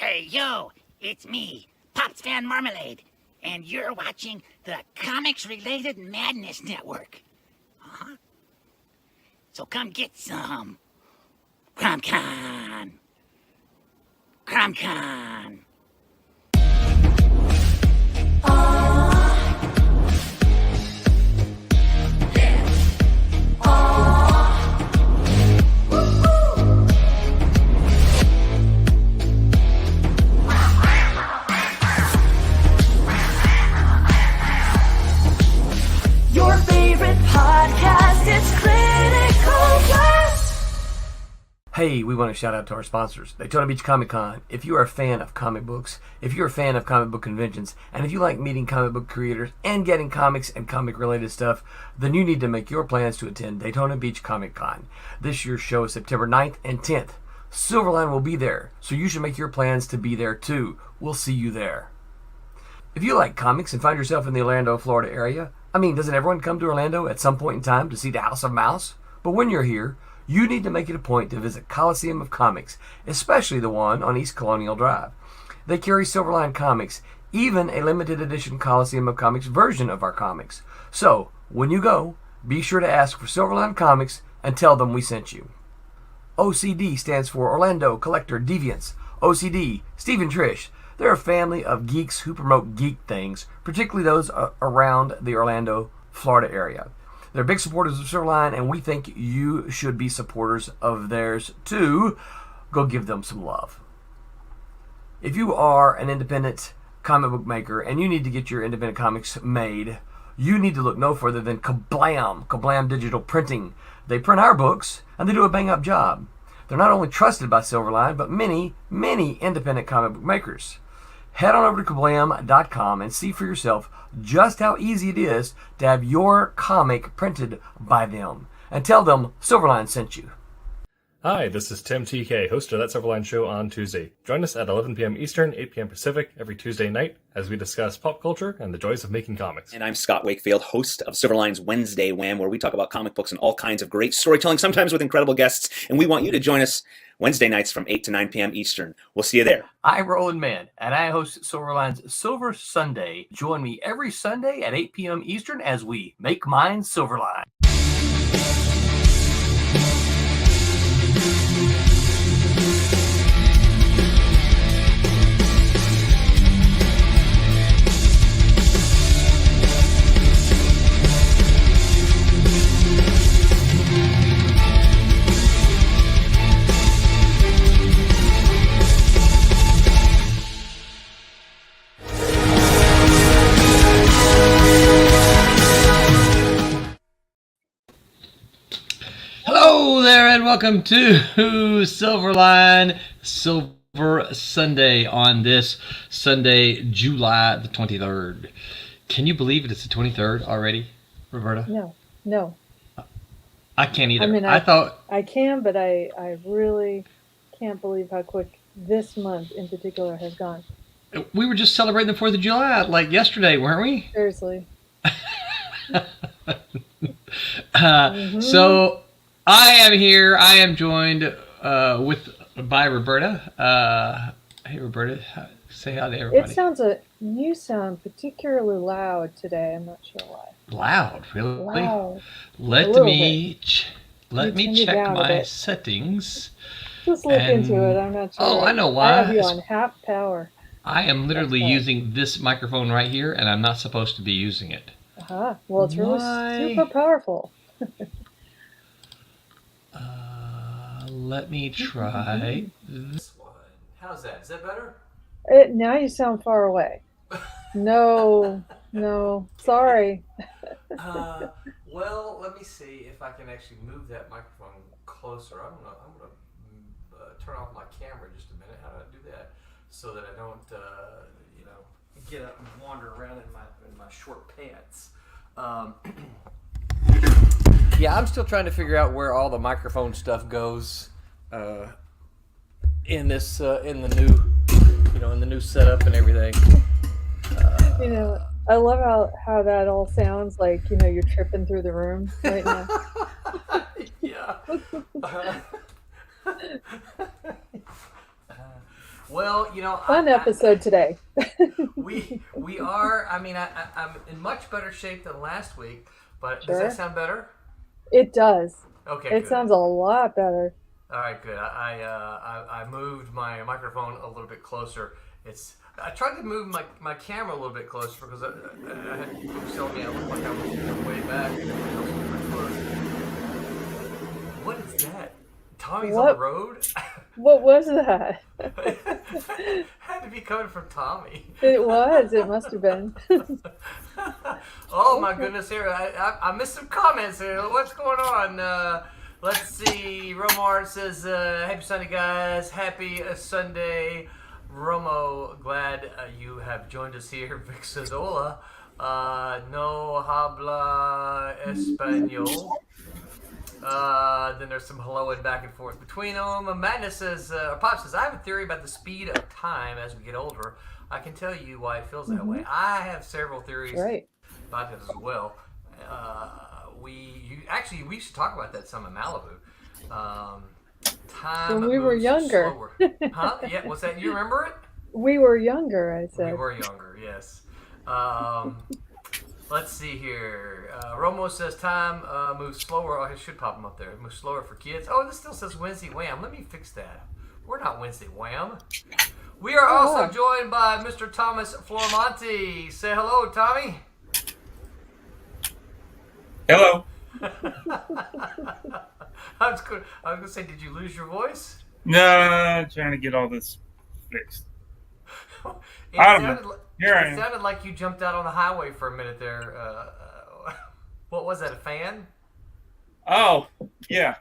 Hey, yo, it's me, Pops Van Marmalade, and you're watching the Comics-Related Madness Network. Uh-huh. So come get some. CromCon. CromCon. Your favorite podcast, it's Critical Blast. Hey, we want to shout out to our sponsors, Daytona Beach Comic Con. If you are a fan of comic books, if you're a fan of comic book conventions, and if you like meeting comic book creators and getting comics and comic-related stuff, then you need to make your plans to attend Daytona Beach Comic Con. This year's show is September 9th and 10th. Silverline will be there, so you should make your plans to be there too. We'll see you there. If you like comics and find yourself in the Orlando, Florida area, doesn't everyone come to Orlando at some point in time to see the House of Mouse? But when you're here, you need to make it a point to visit Coliseum of Comics, especially the one on East Colonial Drive. They carry Silverline comics, even a limited edition Coliseum of Comics version of our comics. So, when you go, be sure to ask for Silverline Comics and tell them we sent you. OCD stands for Orlando Collector Deviants. OCD, Steve and Trish. They're a family of geeks who promote geek things, particularly those around the Orlando, Florida area. They're big supporters of Silverline, and we think you should be supporters of theirs too. Go give them some love. If you are an independent comic book maker and you need to get your independent comics made, you need to look no further than Kablam Digital Printing. They print our books, and they do a bang-up job. They're not only trusted by Silverline, but many, many independent comic book makers. Head on over to kablam.com and see for yourself just how easy it is to have your comic printed by them. And tell them Silverline sent you. Hi, this is Tim TK, host of That Silverline Show on Tuesday. Join us at 11 p.m. Eastern, 8 p.m. Pacific every Tuesday night as we discuss pop culture and the joys of making comics. And I'm Scott Wakefield, host of Silverline's Wednesday Wham, where we talk about comic books and all kinds of great storytelling, sometimes with incredible guests. And we want you to join us Wednesday nights from 8 to 9 p.m. Eastern. We'll see you there. I'm Roland Mann, and I host Silverline's Silver Sunday. Join me every Sunday at 8 p.m. Eastern as we make mine Silverline. Hello there, and welcome to Silverline Silver Sunday on this Sunday, July the 23rd. Can you believe it? It's the 23rd already, Roberta? No. I can't either. I thought I can, but I really can't believe how quick this month in particular has gone. we were just celebrating the 4th of July like yesterday, weren't we? Seriously. So I am here. I am joined by Roberta. Hey, Roberta. Say hi to everybody. You sound particularly loud today. I'm not sure why. Loud, really? Loud. Let me check my bit. settings. Just look into it. I'm not sure. Oh, I know why. I have you on half power. I am literally using this microphone right here, and I'm not supposed to be using it. Well, it's really super powerful. Let me try this one. How's that? Is that better? Now you sound far away. No, sorry. Well, let me see if I can actually move that microphone closer. I don't know. I'm going to turn off my camera just a minute. How do I do that? So that I don't, get up and wander around in my short pants. Yeah, I'm still trying to figure out where all the microphone stuff goes in this in the new setup and everything. I love how that all sounds like you're tripping through the room right now. Yeah. Well, Fun episode today. we are. I mean, I'm in much better shape than last week. But Sure. does that sound better? It does. Okay. It Good. sounds a lot better. All right, good. I moved my microphone a little bit closer. I tried to move my camera a little bit closer because I had folks telling me I looked like I was way back and everyone else was pretty close. What is that? Tommy's on the road? What was that? Had to be coming from Tommy. It was. It must have been. Oh my goodness! Here, I missed some comments here. What's going on? Let's see. Romar says, "Happy Sunday, guys! Happy Sunday." Romo, glad you have joined us here. Vic says, "Hola, no habla español." Then there's some helloing back and forth between them. Madness says, Pop says, "I have a theory about the speed of time as we get older. I can tell you why it feels that way." I have several theories about that as well. We should talk about that some in Malibu. Time when we were younger. Slower. Huh? Yeah, what's that? You remember it? We were younger, I said. We were younger, yes. Let's see here. Romo says time moves slower. Oh, I should pop them up there. It moves slower for kids. Oh, this still says Wednesday Wham. Let me fix that. We're not Wednesday Wham. We are also joined by Mr. Thomas Flormonte. Say hello, Tommy. Hello. I was going to say, did you lose your voice? No, I'm trying to get all this fixed. It am. sounded like you jumped out on the highway for a minute there. What was that, a fan? Oh, yeah.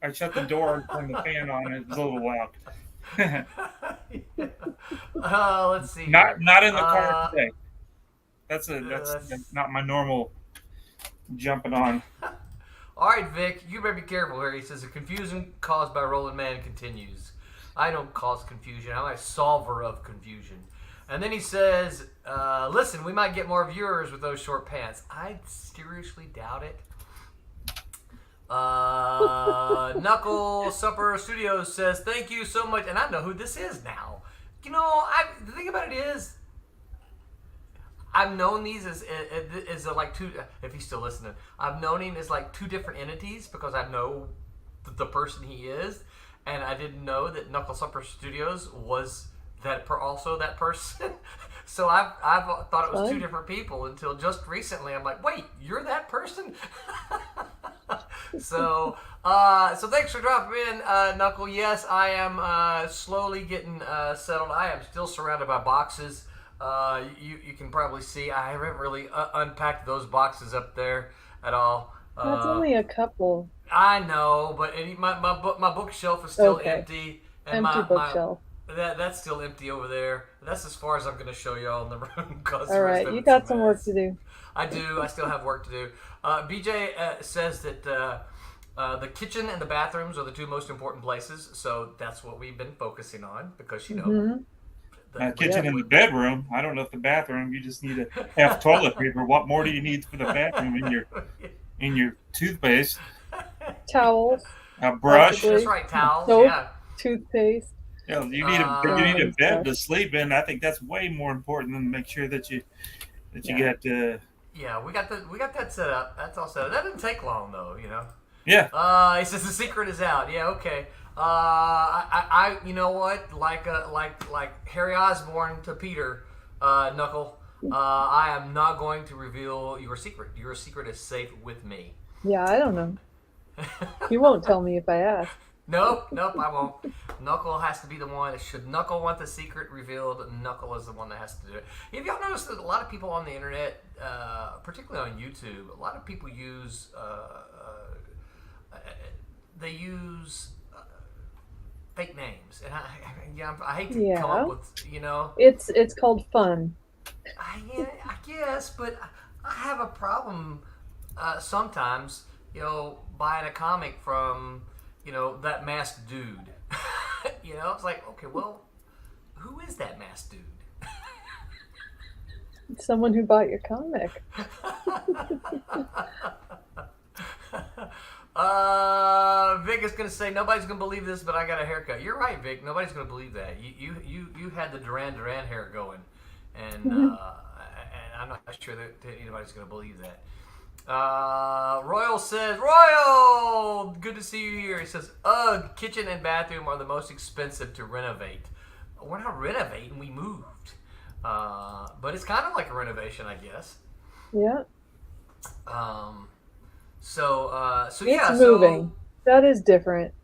I shut the door and turned the fan on. It was a little loud. Let's see. Not in the car today. That's not my normal jumping on. All right, Vic, you better be careful here. He says, "The confusion caused by Rolling Man continues." I don't cause confusion. I'm a solver of confusion. And then he says, "Listen, we might get more viewers with those short pants." I seriously doubt it. Knuckle Supper Studios says, "Thank you so much." And I know who this is now. The thing about it is, I've known these as like two. If he's still listening, I've known him as like two different entities because I know the person he is, and I didn't know that Knuckle Supper Studios was also that person. So I've thought it was two different people until just recently. I'm like, wait, you're that person? So thanks for dropping in, Knuckle. Yes, I am slowly getting settled. I am still surrounded by boxes. You can probably see I haven't really unpacked those boxes up there at all. That's only a couple. I know, but my bookshelf is still empty. And empty bookshelf. That's still empty over there. That's as far as I'm going to show y'all in the room. All right, you got some work to do. I do. I still have work to do. BJ says that the kitchen and the bathrooms are the two most important places, so that's what we've been focusing on because the kitchen and the bedroom. I don't know if the bathroom. You just need to have toilet paper. What more do you need for the bathroom in your toothpaste? Towels. A brush. That's right, towels. Soap, yeah. Toothpaste. Yeah, you need a bed to sleep in. I think that's way more important than make sure that you get. Yeah, we got that set up. That's all set up. That didn't take long though, Yeah. He says the secret is out. Yeah, okay. I you know what? Like Harry Osborn to Peter, Knuckle. I am not going to reveal your secret. Your secret is safe with me. Yeah, I don't know. You won't tell me if I ask. Nope, I won't. Knuckle has to be the one. Should Knuckle want the secret revealed, Knuckle is the one that has to do it. Have y'all noticed that a lot of people on the internet, particularly on YouTube, a lot of people use fake names, and I hate to come up with It's called fun. I guess, but I have a problem sometimes. Buying a comic from that masked dude. It's like, okay, well, who is that masked dude? It's someone who bought your comic. Vic is going to say nobody's going to believe this, but I got a haircut. You're right, Vic. Nobody's going to believe that. You had the Duran Duran hair going, and I'm not sure that anybody's going to believe that. Royal says, Royal, good to see you here. He says, ugh, kitchen and bathroom are the most expensive to renovate. We're not renovating, we moved. But it's kind of like a renovation, I guess. Yeah. So It's yeah. moving. That is different.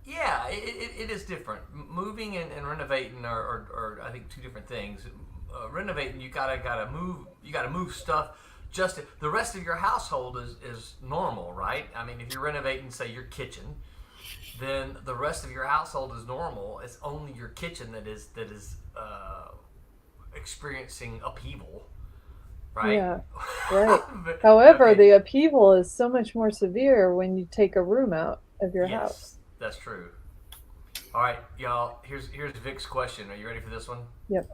Yeah, it is different. Moving and renovating are I think two different things. Renovating, you gotta move stuff. Just the rest of your household is normal, right? I mean, if you're renovating, say, your kitchen, then the rest of your household is normal. It's only your kitchen that is experiencing upheaval, right? Yeah, right. However, the upheaval is so much more severe when you take a room out of your house. That's true. All right, y'all. Here's Vic's question. Are you ready for this one? Yep.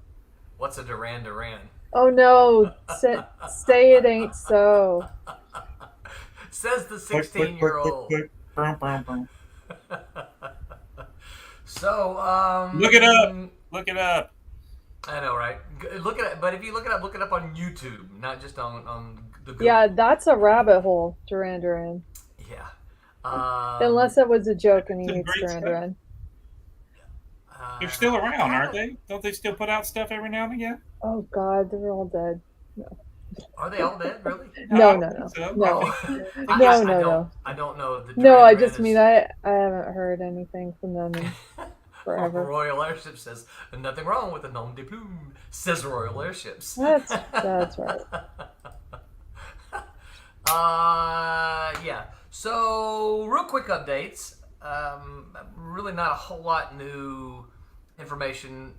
What's a Duran Duran? Oh no! Say it ain't so. Says the 16-year-old. So look it up. Look it up. I know, right? Look at it, but if you look it up on YouTube, not just on the Google. Yeah, that's a rabbit hole, Duran Duran. Yeah. Unless that was a joke and he needs Duran Duran. They're still around, aren't they? Don't they still put out stuff every now and again? Oh God, they're all dead. No. Are they all dead? Really? No. I don't know. No, I just mean I haven't heard anything from them in forever. Royal Airships says nothing wrong with the nom de plume. Says Royal Airships. That's right. Yeah. So real quick updates. Really not a whole lot new information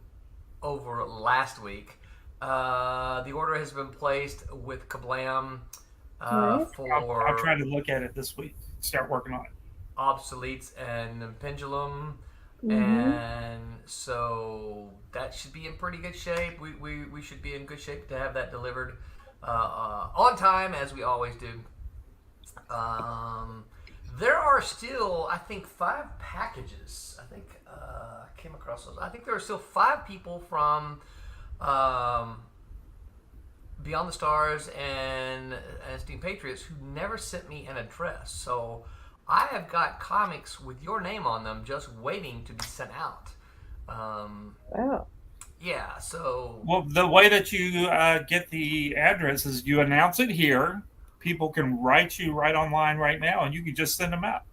over last week. The order has been placed with Kablam for I'm trying to look at it this week. Start working on it. Obsoletes and Pendulum. Mm-hmm. And so that should be in pretty good shape. We should be in good shape to have that delivered on time, as we always do. There are still, I think, 5 packages. I think I came across those. I think there are still 5 people from Beyond the Stars and Steam Patriots who never sent me an address. So I have got comics with your name on them just waiting to be sent out. Wow. Yeah, so... Well, the way that you get the address is you announce it here. People can write you right online right now, and you can just send them out.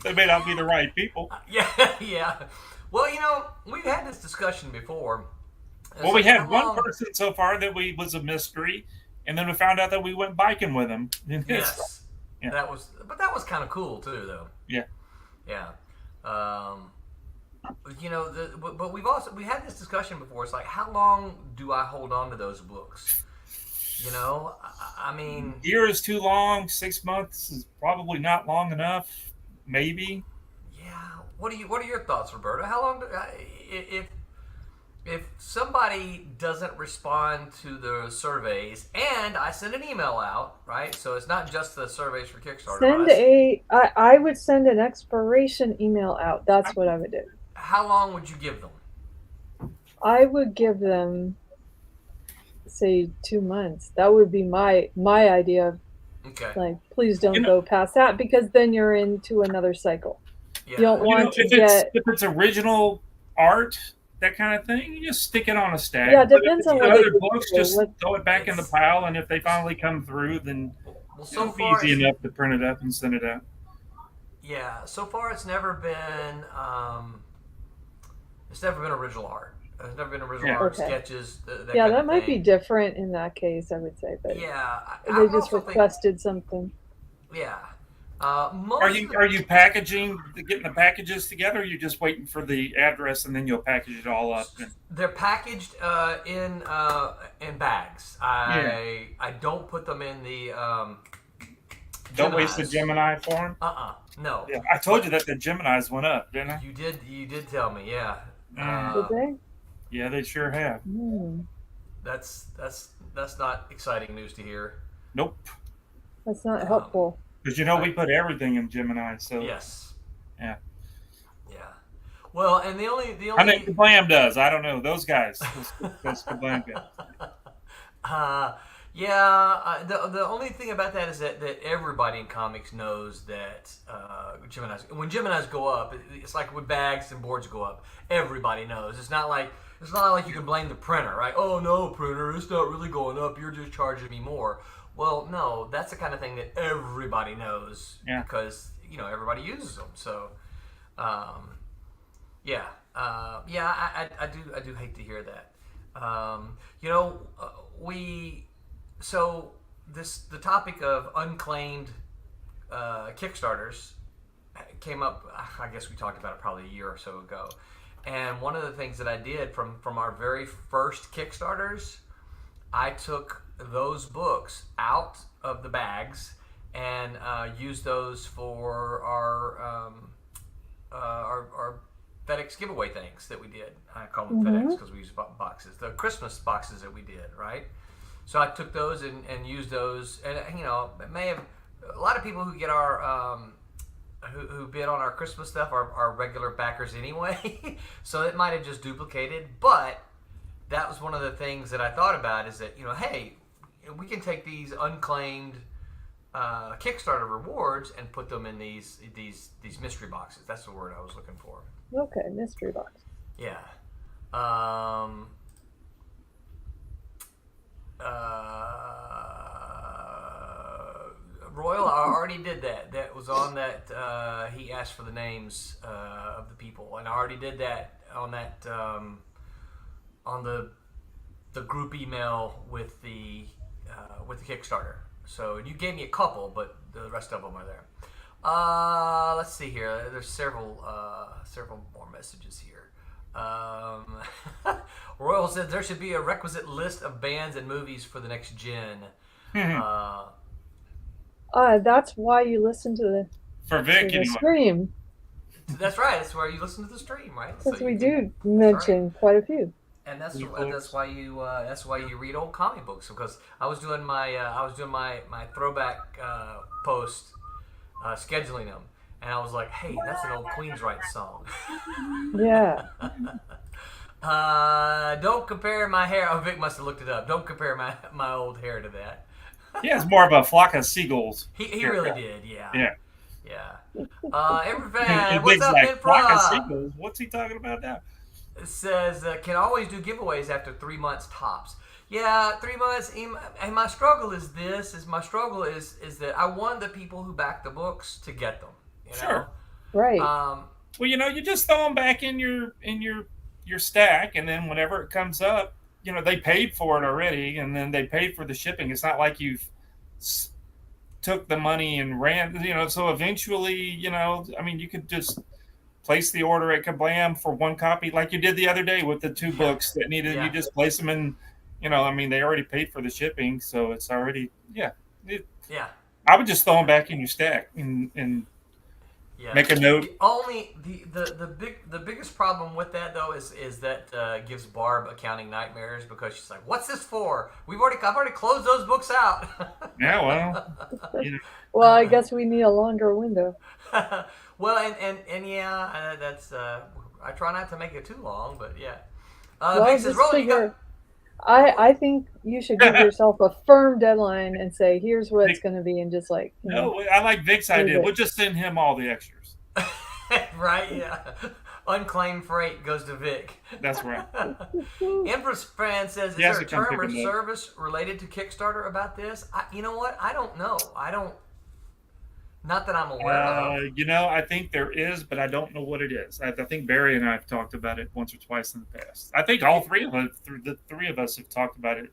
They may not be the right people. Yeah. Well, we've had this discussion before. Well, we had one person so far that was a mystery, and then we found out that we went biking with him. Yes. Yeah. That was kind of cool too, though. Yeah. Yeah. But we had this discussion before. It's like, how long do I hold on to those books? I mean, a year is too long. 6 months is probably not long enough. Maybe. Yeah. What are your thoughts, Roberta? How long if somebody doesn't respond to the surveys, and I send an email out, right? So it's not just the surveys for Kickstarter. I would send an expiration email out. That's what I would do. How long would you give them? I would give them, say, 2 months. That would be my idea. Okay. Like, please don't go past that, because then you're into another cycle. Yeah. You don't want to get... If it's original art, that kind of thing, you just stick it on a stack. Yeah, it depends on what other books. Just throw it back in the pile, and if they finally come through, then it'll be easy enough to print it up and send it out. Yeah, so far it's never been original art. There's never been original art, sketches. That might be different in that case, I would say. But yeah, they just requested something. Yeah. Are you packaging, getting the packages together, or are you just waiting for the address and then you'll package it all up? They're packaged in bags. I don't put them in the don't waste the Gemini form. No. Yeah, I told you that the Geminis went up, didn't I? You did tell me, yeah. Did they? Yeah, they sure have. That's not exciting news to hear. Nope. That's not helpful. Because we put everything in Gemini. So Yes. Yeah. Yeah. Well, and the only I think Kablam does. I don't know those guys. Those Kablam guys. The only thing about that is that everybody in comics knows that when Geminis go up, it's like when bags and boards go up. Everybody knows. It's not like you can blame the printer, right? Oh no, printer, it's not really going up. You're just charging me more. Well, no, that's the kind of thing that everybody knows because everybody uses them. So, I do hate to hear that. The topic of unclaimed Kickstarters came up. I guess we talked about it probably a year or so ago. And one of the things that I did from our very first Kickstarters, I took those books out of the bags and used those for our FedEx giveaway things that we did. I call them FedEx because we use boxes. The Christmas boxes that we did, right? So I took those and used those, and it may have a lot of people who get our who bid on our Christmas stuff are regular backers anyway, so it might have just duplicated. But that was one of the things that I thought about is that hey, we can take these unclaimed Kickstarter rewards and put them in these mystery boxes. That's the word I was looking for. Okay, mystery box. Yeah. Royal, I already did that. That was on that. He asked for the names of the people, and I already did that on that on the group email with the Kickstarter. So you gave me a couple, but the rest of them are there. Let's see here. There's several more messages here. Royal says there should be a requisite list of bands and movies for the next gen. That's why you listen to the stream. That's right. That's where you listen to the stream, right? Because we do mention quite a few. And that's why you read old comic books, because I was doing my throwback post scheduling them, and I was like, hey, that's an old Queensryche song. Yeah. Don't compare my hair. Oh, Vic must have looked it up. Don't compare my old hair to that. Yeah, it's more of a flock of seagulls. He really did, yeah. Every And fan, what's Vic's up, like, flock of Infra? seagulls? What's he talking about now? It says, can always do giveaways after 3 months tops. Yeah, 3 months. And my struggle is this: is that I want the people who back the books to get them. Sure. Right. Well, you just throw them back in your stack, and then whenever it comes up, they paid for it already, and then they paid for the shipping. It's not like you've took the money and ran. So eventually, you could just place the order at Kablam for one copy, like you did the other day with the 2 books that needed. You just place them in. They already paid for the shipping, so it's already I would just throw them back in your stack and make a note. Only the biggest problem with that though is that gives Barb accounting nightmares, because she's like, "What's this for? I've already closed those books out." Yeah, well, Well, I guess we need a longer window. Well, and yeah, that's I try not to make it too long, but yeah. Well, just figure. I think you should give yourself a firm deadline and say, here's what it's going to be, and just like... No, I like Vic's idea. We'll just send him all the extras. Right, yeah. Unclaimed freight goes to Vic. That's right. Empress Fan says, is there a term or service related to Kickstarter about this? You know what? I don't know. Not that I'm aware of. I think there is, but I don't know what it is. I think Barry and I have talked about it once or twice in the past. I think all three of us, the 3 of us, have talked about it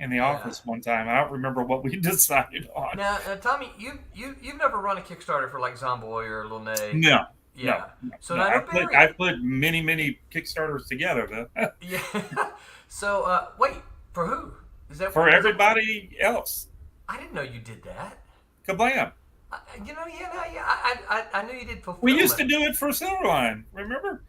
in the office one time. I don't remember what we decided on. Now Tommy, you've never run a Kickstarter for like Zomboy or Lune? No. Yeah. No. So no, I've put many Kickstarters together, though. Yeah. So wait, for who? Is that for everybody else? I didn't know you did that. Kablam. I knew you did fulfillment. We used to do it for Silverline, remember?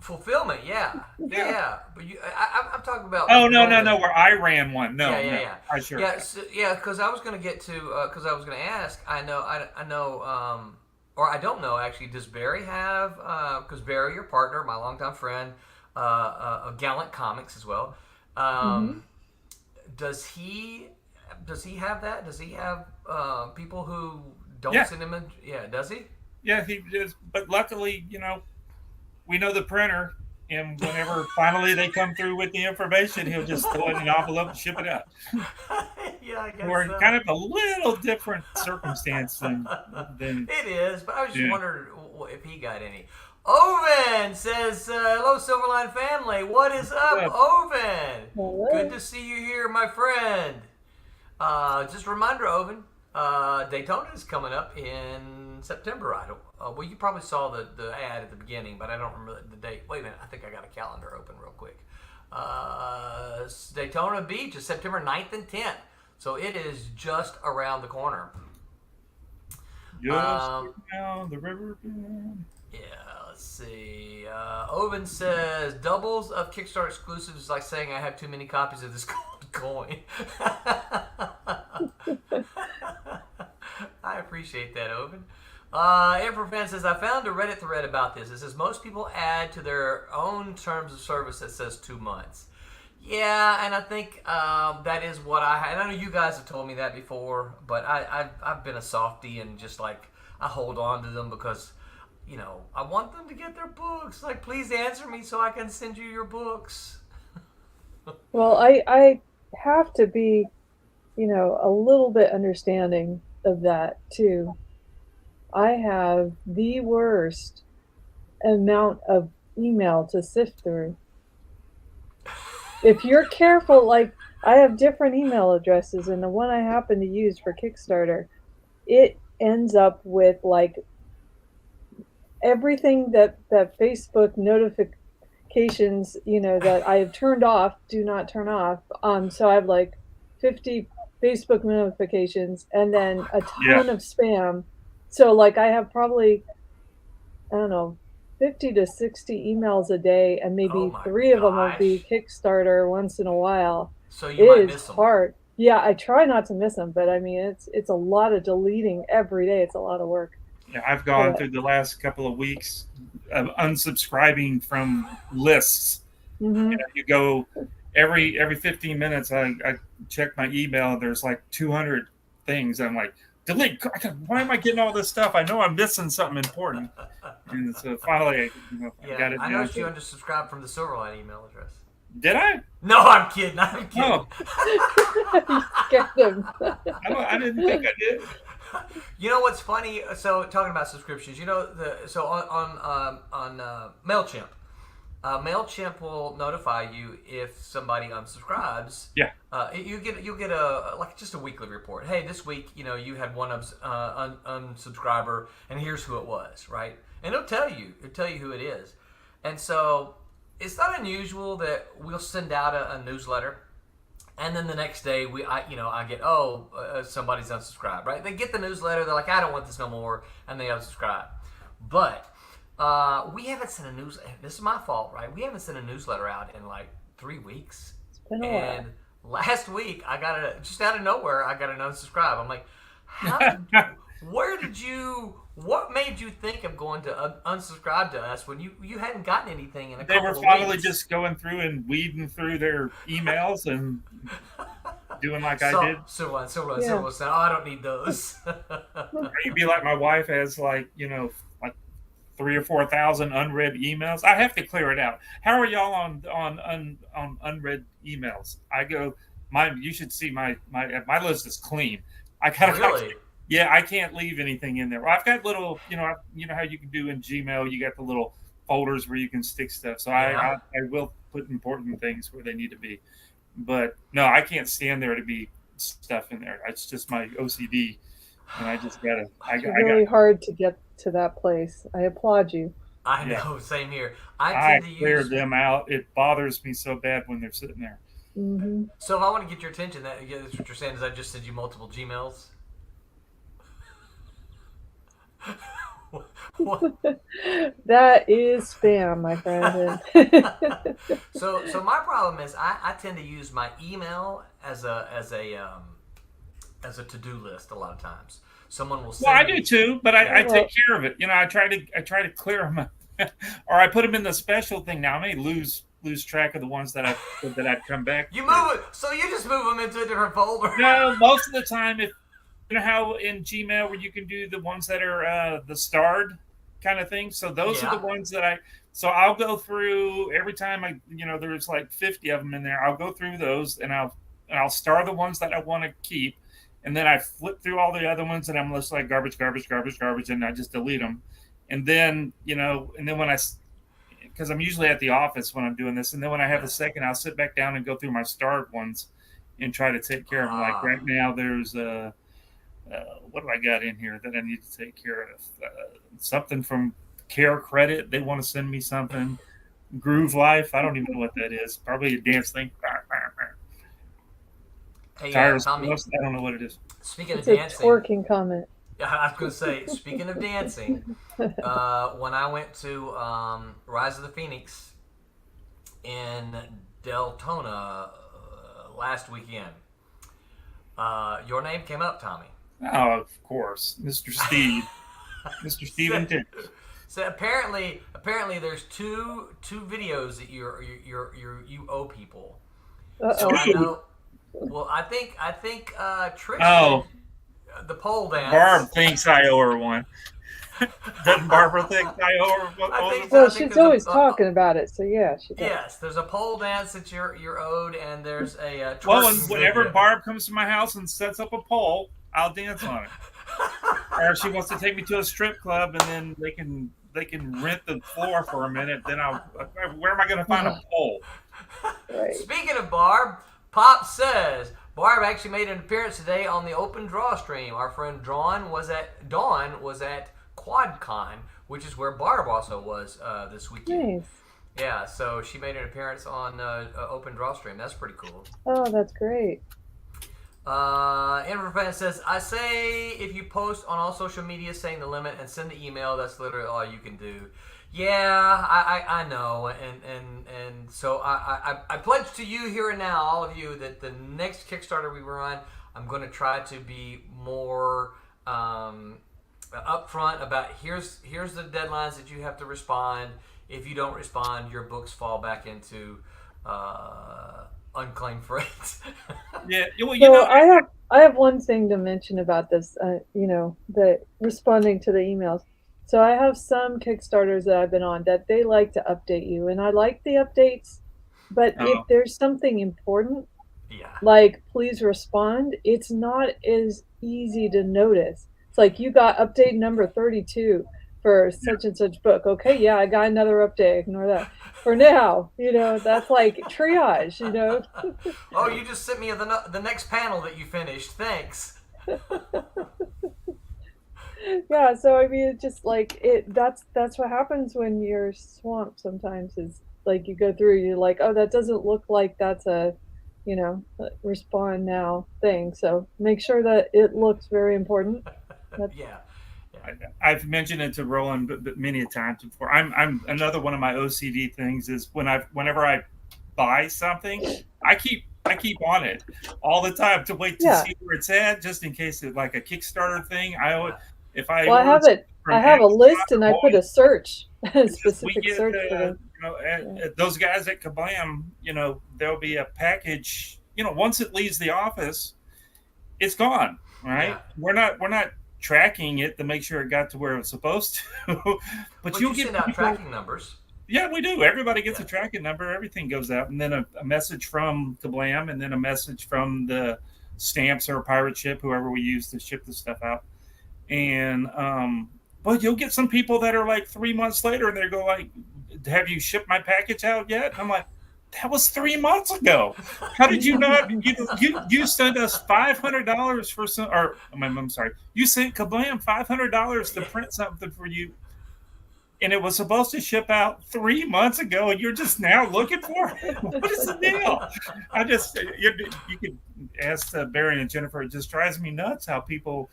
Fulfillment, yeah. But I'm talking about. Oh no, where I ran one. No, yeah. I sure. Yeah, because I was going to get to, because I was going to ask. I know, or I don't know actually. Does Barry have? Because Barry, your partner, my longtime friend, a Gallant Comics as well. Does he have that? Does he have people who don't send him in? Yeah, does he? Yeah, he does. But luckily, we know the printer, and whenever finally they come through with the information, he'll just throw it in an envelope and ship it out. Yeah, I guess We're so. kind of a little different circumstance than it is, but I was just wondering if he got any. Oven says, hello, Silverline family. What is up, Oven? Hello. Good to see you here, my friend. Just a reminder, Oven, Daytona is coming up in September. Well, you probably saw the ad at the beginning, but I don't remember the date. Wait a minute. I think I got a calendar open real quick. Daytona Beach is September 9th and 10th. So it is just around the corner. down the river. Yeah, let's see. Oven says, doubles of Kickstarter exclusives is like saying I have too many copies of this coin. I appreciate that, Oven. Emperor Fan says, I found a Reddit thread about this. It says, most people add to their own terms of service that says 2 months. Yeah, and I think that is what and I know you guys have told me that before, but I've been a softie and just like, I hold on to them because, I want them to get their books. Like, please answer me so I can send you your books. Well, I have to be, a little bit understanding of that too. I have the worst amount of email to sift through. If you're careful, like I have different email addresses, and the one I happen to use for Kickstarter, it ends up with like everything that Facebook notifications, that I have turned off, do not turn off. So I have like 50 Facebook notifications and then a ton of spam. So like I have probably, I don't know, 50 to 60 emails a day, and maybe 3 of them will be Kickstarter once in a while. So you might miss them. Hard. Yeah, I try not to miss them, but I mean, it's a lot of deleting every day. It's a lot of work. Yeah, I've gone through the last couple of weeks of unsubscribing from lists. Mm-hmm. You go every 15 minutes, I check my email. There's like 200 things. I'm like, delete. Why am I getting all this stuff? I know I'm missing something important. And so finally, I got it. I noticed you unsubscribed from the Silverline email address. Did I? No, I'm kidding. Oh. You scared him. I didn't think I did. You know what's funny? So talking about subscriptions, on Mailchimp, Mailchimp will notify you if somebody unsubscribes. Yeah. You'll get a just a weekly report. Hey, this week you had one unsubscriber, and here's who it was, right? And it'll tell you who it is, and so it's not unusual that we'll send out a newsletter. And then the next day, I get, somebody's unsubscribed, right? They get the newsletter, they're like, I don't want this no more, and they unsubscribe. But we haven't sent a newsletter. This is my fault, right? We haven't sent a newsletter out in like 3 weeks. It's been a while. And last week, just out of nowhere, I got an unsubscribe. I'm like, what made you think of going to unsubscribe to us when you hadn't gotten anything in a couple of weeks? They were finally just going through and weeding through their emails and doing like I did. Silverline. Oh, I don't need those. You'd be like my wife has like 3,000 or 4,000 unread emails. I have to clear it out. How are y'all on unread emails? I go, you should see my list is clean. I gotta really. Yeah, I can't leave anything in there. Well, I've got little, how you can do in Gmail, you got the little folders where you can stick stuff. So I will put important things where they need to be. But no, I can't stand there to be stuff in there. It's just my OCD, and I just gotta. It's really hard to get to that place. I applaud you. I know, same here. I clear them out. It bothers me so bad when they're sitting there. Mm-hmm. So if I want to get your attention, that's what you're saying is I just send you multiple Gmails. What? That is spam, my friend. So my problem is I tend to use my email as a to do list a lot of times. Someone will send Well, I me, do too, but I Well- take care of it. You know, I try to clear them, or I put them in the special thing. Now I may lose track of the ones that I've come back. You to. move it, so you just move them into a different folder. No, most of the time, if you know how in Gmail where you can do the ones that are the starred kind of thing. So those are the ones that So I'll go through every time there's like 50 of them in there. I'll go through those and I'll star the ones that I want to keep, and then I flip through all the other ones and I'm just like garbage, and I just delete them. And then when because I'm usually at the office when I'm doing this, and then when I have a second, I'll sit back down and go through my starred ones and try to take care of them. Like right now, there's what do I got in here that I need to take care of? Something from Care Credit. They want to send me something. Groove Life. I don't even know what that is. Probably a dance thing. Hey, Tires. Tommy, I don't know what it is. speaking It's of a dancing, twerking comment. I was going to say, speaking of dancing, when I went to Rise of the Phoenix in Deltona last weekend, your name came up, Tommy. Oh, of course, Mr. Steve, Mr. Steven Tick. So apparently, there's two videos that you owe people. So I know. Well, I think Trish. Oh. The pole dance. Barb thinks I owe her one. Doesn't Barbara think I owe her one? I think Well, I think she's there's always talking about it, so yeah, she does. Yes, there's a pole dance that you're owed, and there's a Well, twerking and whenever video. Barb comes to my house and sets up a pole, I'll dance on it. Or if she wants to take me to a strip club and then they can rent the floor for a minute, then where am I going to find a pole? Right. Speaking of Barb, Pop says Barb actually made an appearance today on the open draw stream. Our friend Dawn was at QuadCon, which is where Barb also was this weekend. Nice. Yeah, so she made an appearance on open draw stream. That's pretty cool. Oh, that's great. Amber Fan says, I say if you post on all social media saying the limit and send the email, that's literally all you can do. Yeah, I know, and so I pledge to you here and now, all of you, that the next Kickstarter we run, I'm going to try to be more upfront about here's the deadlines that you have to respond. If you don't respond, your books fall back into unclaimed freight. Yeah, well, So I have one thing to mention about this. The responding to the emails. So I have some Kickstarters that I've been on that they like to update you, and I like the updates. But if there's something important, like please respond, it's not as easy to notice. It's like you got update number 32 for such and such book. Okay, yeah, I got another update. Ignore that. For now, that's like triage, Oh, you just sent me the next panel that you finished. Thanks. Yeah, so I mean, it's just like that's what happens when you're swamped sometimes, is like you go through, you're like, oh, that doesn't look like that's a respond now thing. So make sure that it looks very important. Yeah. I've mentioned it to Roland but many a times before. I'm another one of my OCD things is whenever I buy something, I keep on it all the time to wait to see where it's at, just in case it's like a Kickstarter thing. I have a list and I put a search, specific search for them. Those guys at Kablam, there'll be a package. Once it leaves the office, it's gone. Right? Yeah. We're not tracking it to make sure it got to where it was supposed to. but you send out tracking numbers. Yeah, we do. Everybody gets a tracking number. Everything goes out, and then a message from Kablam, and then a message from the stamps or pirate ship, whoever we use to ship the stuff out. And but you'll get some people that are like 3 months later, and they go like, "Have you shipped my package out yet?" And I'm like, that was 3 months ago. How did you not? You sent us $500 for some, or I'm sorry, you sent Kablam $500 to print something for you, and it was supposed to ship out 3 months ago, and you're just now looking for it. What is the deal? You could ask Barry and Jennifer. It just drives me nuts how people,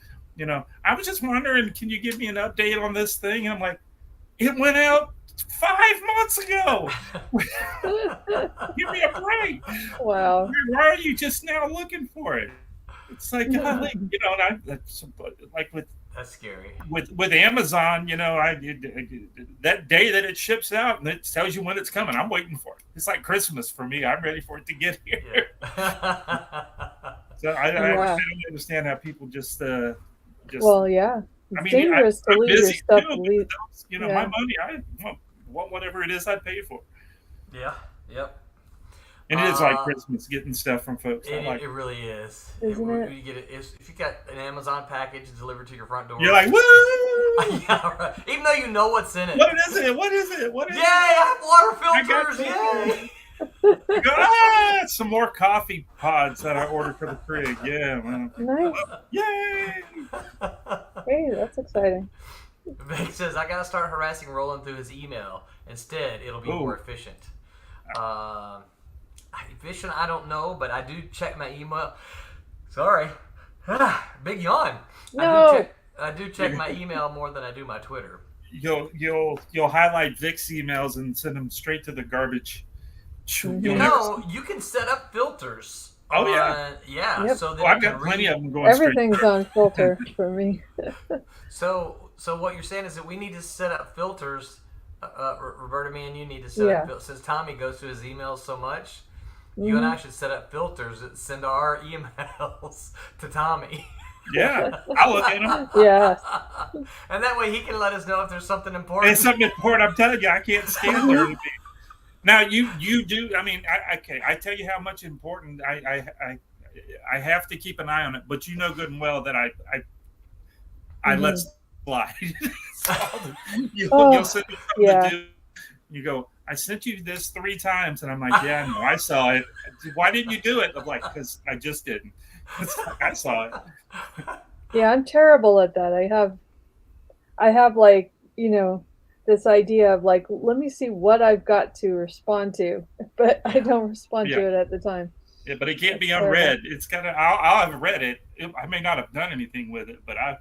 I was just wondering, can you give me an update on this thing? And I'm like, it went out 5 months ago. Give me a break. Wow. Why are you just now looking for it? It's like, golly, like That's scary. with Amazon, that day that it ships out and it tells you when it's coming, I'm waiting for it. It's like Christmas for me. I'm ready for it to get here. Yeah. So I understand how people just. Well, yeah. It's dangerous to I'm leave your busy stuff. too, my money, I want whatever it is I pay for. Yeah. Yep. And it is like Christmas, getting stuff from folks. It really is. Isn't it? You get it if you got an Amazon package delivered to your front door. You're like, woo! Yeah, right. Even though you know what's in it. What is it? What is it? What is Yay! it? I have water filters. Yay! You go, some more coffee pods that I ordered for the fridge. Yeah, man. Nice. Yay! Hey, that's exciting. Vic says, I gotta start harassing Roland through his email. Instead, it'll be more efficient. Efficient, I don't know, but I do check my email. Sorry. Big yawn. No. I do check my email more than I do my Twitter. You'll highlight Vic's emails and send them straight to the garbage. Mhm. You can set up filters. Oh, yeah. Yeah. Yep. So that I've got plenty of them going Everything's on filter for me. So what you're saying is that we need to set up filters. Roberta, me and you need to set up, since Tommy goes through his emails so much, you and I should set up filters that send our emails to Tommy. Yeah, I'll look at them. Yeah. And that way he can let us know if there's something important. It's something important. I'm telling you, I can't stand there. Now you do. I mean, I tell you how much important I have to keep an eye on it. But you know good and well that I let slide. You'll send me something to do. You go, I sent you this 3 times, and I'm like, yeah, no, I saw it. Why didn't you do it? I'm like, because I just didn't. I saw it. Yeah, I'm terrible at that. I have like, this idea of like, let me see what I've got to respond to, but I don't respond to it at the time. Yeah, but it can't be unread. It's gotta. I'll have read it. I may not have done anything with it, but I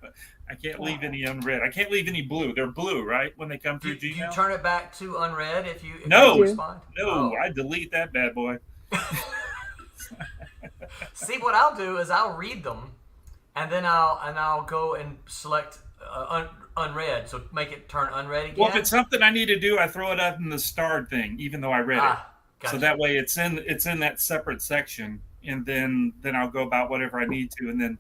can't leave any unread. I can't leave any blue. They're blue, right? When they come through Gmail. Do you turn it back to unread if you respond? No, I delete that bad boy. See, what I'll do is I'll read them, and then I'll go and select unread, so make it turn unread again. Well, if it's something I need to do, I throw it up in the starred thing, even though I read it. Gotcha. So that way it's in that separate section, and then I'll go about whatever I need to, and then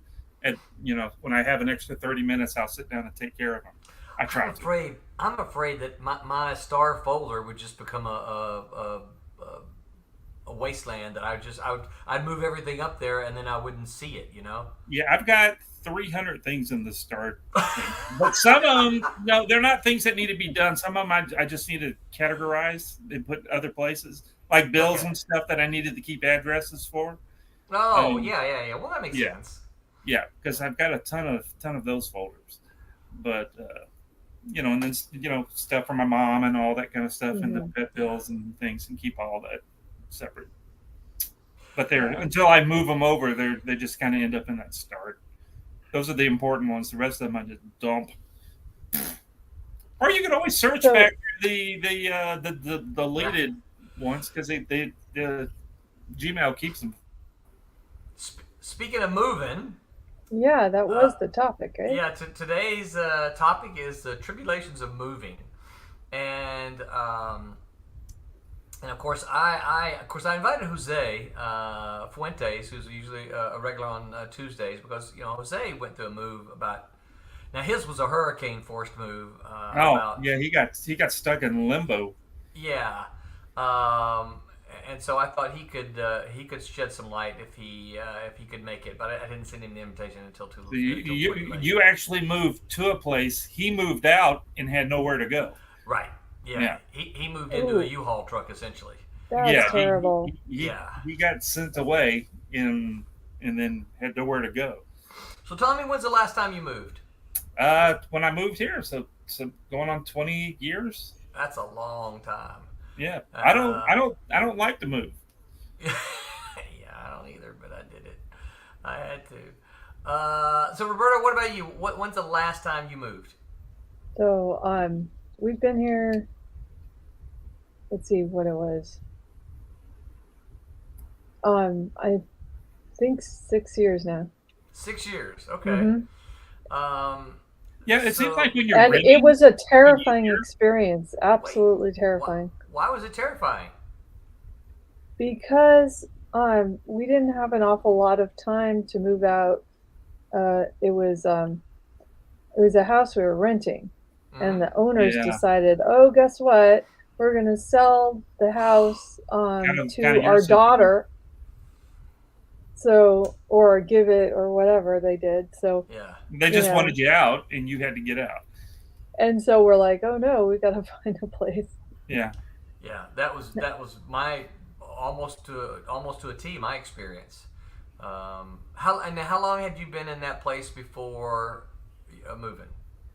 when I have an extra 30 minutes, I'll sit down and take care of them. I'm afraid that my star folder would just become a wasteland that I'd move everything up there and then I wouldn't see it, Yeah, I've got 300 things in the start thing. But some of them, no, they're not things that need to be done. Some of them I just need to categorize and put other places, like bills and stuff that I needed to keep addresses for. Oh, yeah. Well, that makes sense. Yeah, because I've got a ton of those folders. But and then stuff for my mom and all that kind of stuff, and the pet bills and things, and keep all that separate. But until I move them over, they just kind of end up in that start. Those are the important ones. The rest of them I just dump. Or you can always search back through the deleted ones, because the Gmail keeps them. Speaking of moving. Yeah, that was the topic, right? Yeah, today's topic is the Tribulations of Moving, and of course I invited Jose Fuentes, who's usually a regular on Tuesdays, because Jose went through a move now his was a hurricane forced move. He got stuck in limbo. Yeah. And so I thought he could shed some light if he could make it, but I didn't send him the invitation until too late. You actually moved to a place. He moved out and had nowhere to go. Right. Yeah. He moved into a U-Haul truck essentially. That's terrible. He got sent away and then had nowhere to go. So tell me, when's the last time you moved? When I moved here, so going on 20 years. That's a long time. Yeah, I don't like to move. Yeah, I don't either, but I did it. I had to. So Roberta, what about you? When's the last time you moved? So we've been here. Let's see what it was. I think 6 years now. 6 years. Okay. Yeah, it so- seems like when you're And renting, it was a terrifying experience. Absolutely terrifying. Why was it terrifying? Because we didn't have an awful lot of time to move out. It was a house we were renting, and the owners Yeah. decided, oh, guess what? We're gonna sell the house Kinda to your our situation. daughter. So, or give it, or whatever they did. So, Yeah. they just Yeah. wanted you out, and you had to get out. and so we're like, oh no, we gotta find a place. Yeah. Yeah, that was my almost to a T my experience. How long had you been in that place before moving?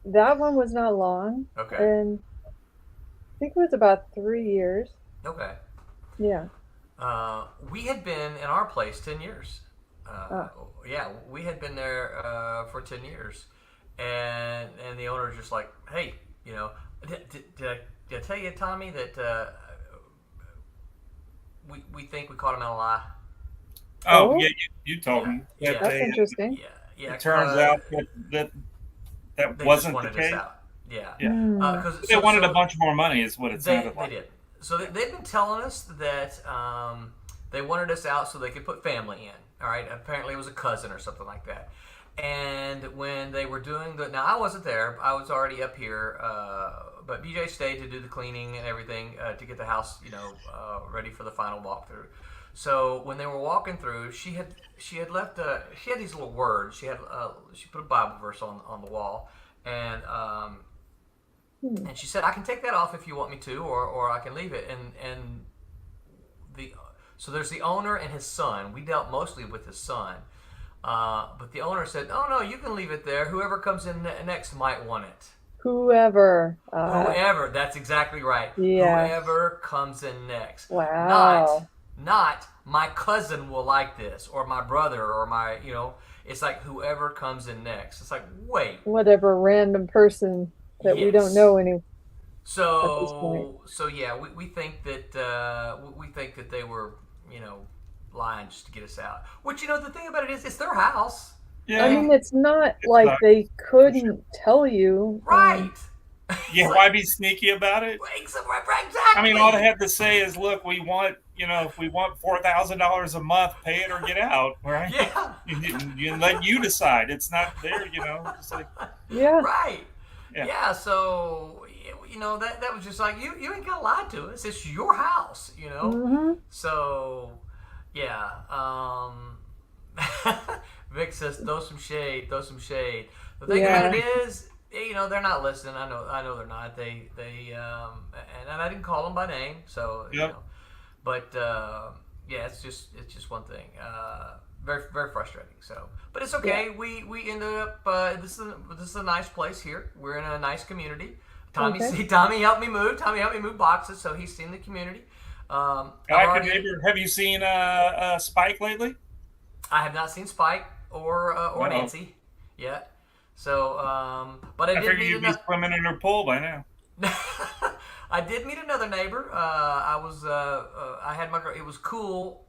That one was not long, Okay. and I think it was about 3 years. Okay. Yeah. We had been in our place 10 years. Ah. Yeah, we had been there for 10 years, and the owner was just like, hey, did I tell you, Tommy, that we think we caught him in a lie? Oh, Oh? yeah, you told me. Yeah. That That's they, interesting. Yeah. it turns out that they wasn't just wanted the us case. out. Yeah. Yeah. Hmm. They They wanted a bunch more money, is what it They sounded like. did. So they've been telling us that they wanted us out so they could put family in. All right. Apparently it was a cousin or something like that. And when they were doing now I wasn't there. I was already up here. But BJ stayed to do the cleaning and everything to get the house, ready for the final walkthrough. So when they were walking through, she had left she had these little words. She put a Bible verse on the wall, and she said, I can take that off if you want me to, or I can leave it. And so there's the owner and his son. We dealt mostly with his son. But the owner said, oh, no, you can leave it there. Whoever comes in next might want it. Whoever. Whoever. That's exactly right. Yes. Whoever comes in next. Wow. Not my cousin will like this, or my brother, or my, it's like whoever comes in next. It's like, wait. Whatever random person that we don't know any. At this point. So yeah, we think that they were, lying just to get us out. Which, the thing about it is, it's their house. Yeah. I mean, it's not like not- they couldn't tell you. Right. Yeah, why be sneaky about it? Exactly. I mean, all they have to say is, look, we want, if we want $4,000 a month, pay it or get out, right? Yeah. You let you decide. It's not there, It's like, Yeah. Right. Yeah. Yeah. So that was just like, you ain't gonna lie to us. It's your house. Hmm. So yeah. Vic says, throw some shade. The thing Yeah. about it is, they're not listening. I know they're not. They and I didn't call them by name. So Yep. but yeah, it's just one thing. Very very frustrating. So, but it's okay. Yeah. We ended up. This is a nice place here. We're in a nice community. Tommy helped me move. Tommy helped me move boxes, so he's seen the community. I like a neighbor. Have you seen Spike lately? I have not seen Spike or Uh-oh. Nancy yet. So, but I I did figured meet you'd be another. swimming in her pool by now. I did meet another neighbor. I had my. It was cool.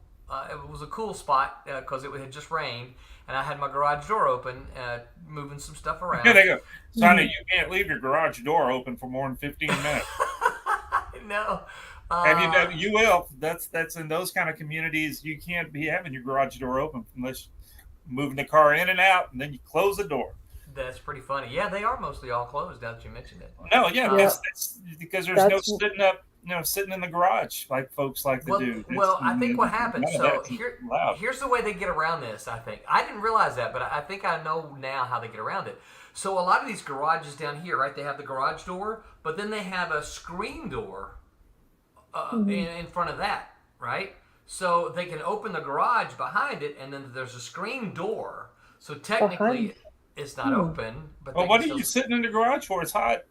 It was a cool spot because it had just rained, and I had my garage door open, moving some stuff around. Here they go. Sonny, you can't leave your garage door open for more than 15 minutes. No. Have you done? You will. That's in those kind of communities. You can't be having your garage door open unless you're moving the car in and out, and then you close the door. That's pretty funny. Yeah, they are mostly all closed now that you mentioned it. No, yeah, that's because there's That's- no sitting up, sitting in the garage like folks like to do. Well, I think what happened. None of So that's allowed. here's the way they get around this. I think I didn't realize that, but I think I know now how they get around it. So a lot of these garages down here, right? They have the garage door, but then they have a screen door in front of that, right? So they can open the garage behind it, and then there's a screen door. So technically, Behind. it's not open. But Well, they what can are you still- sitting in the garage for? It's hot.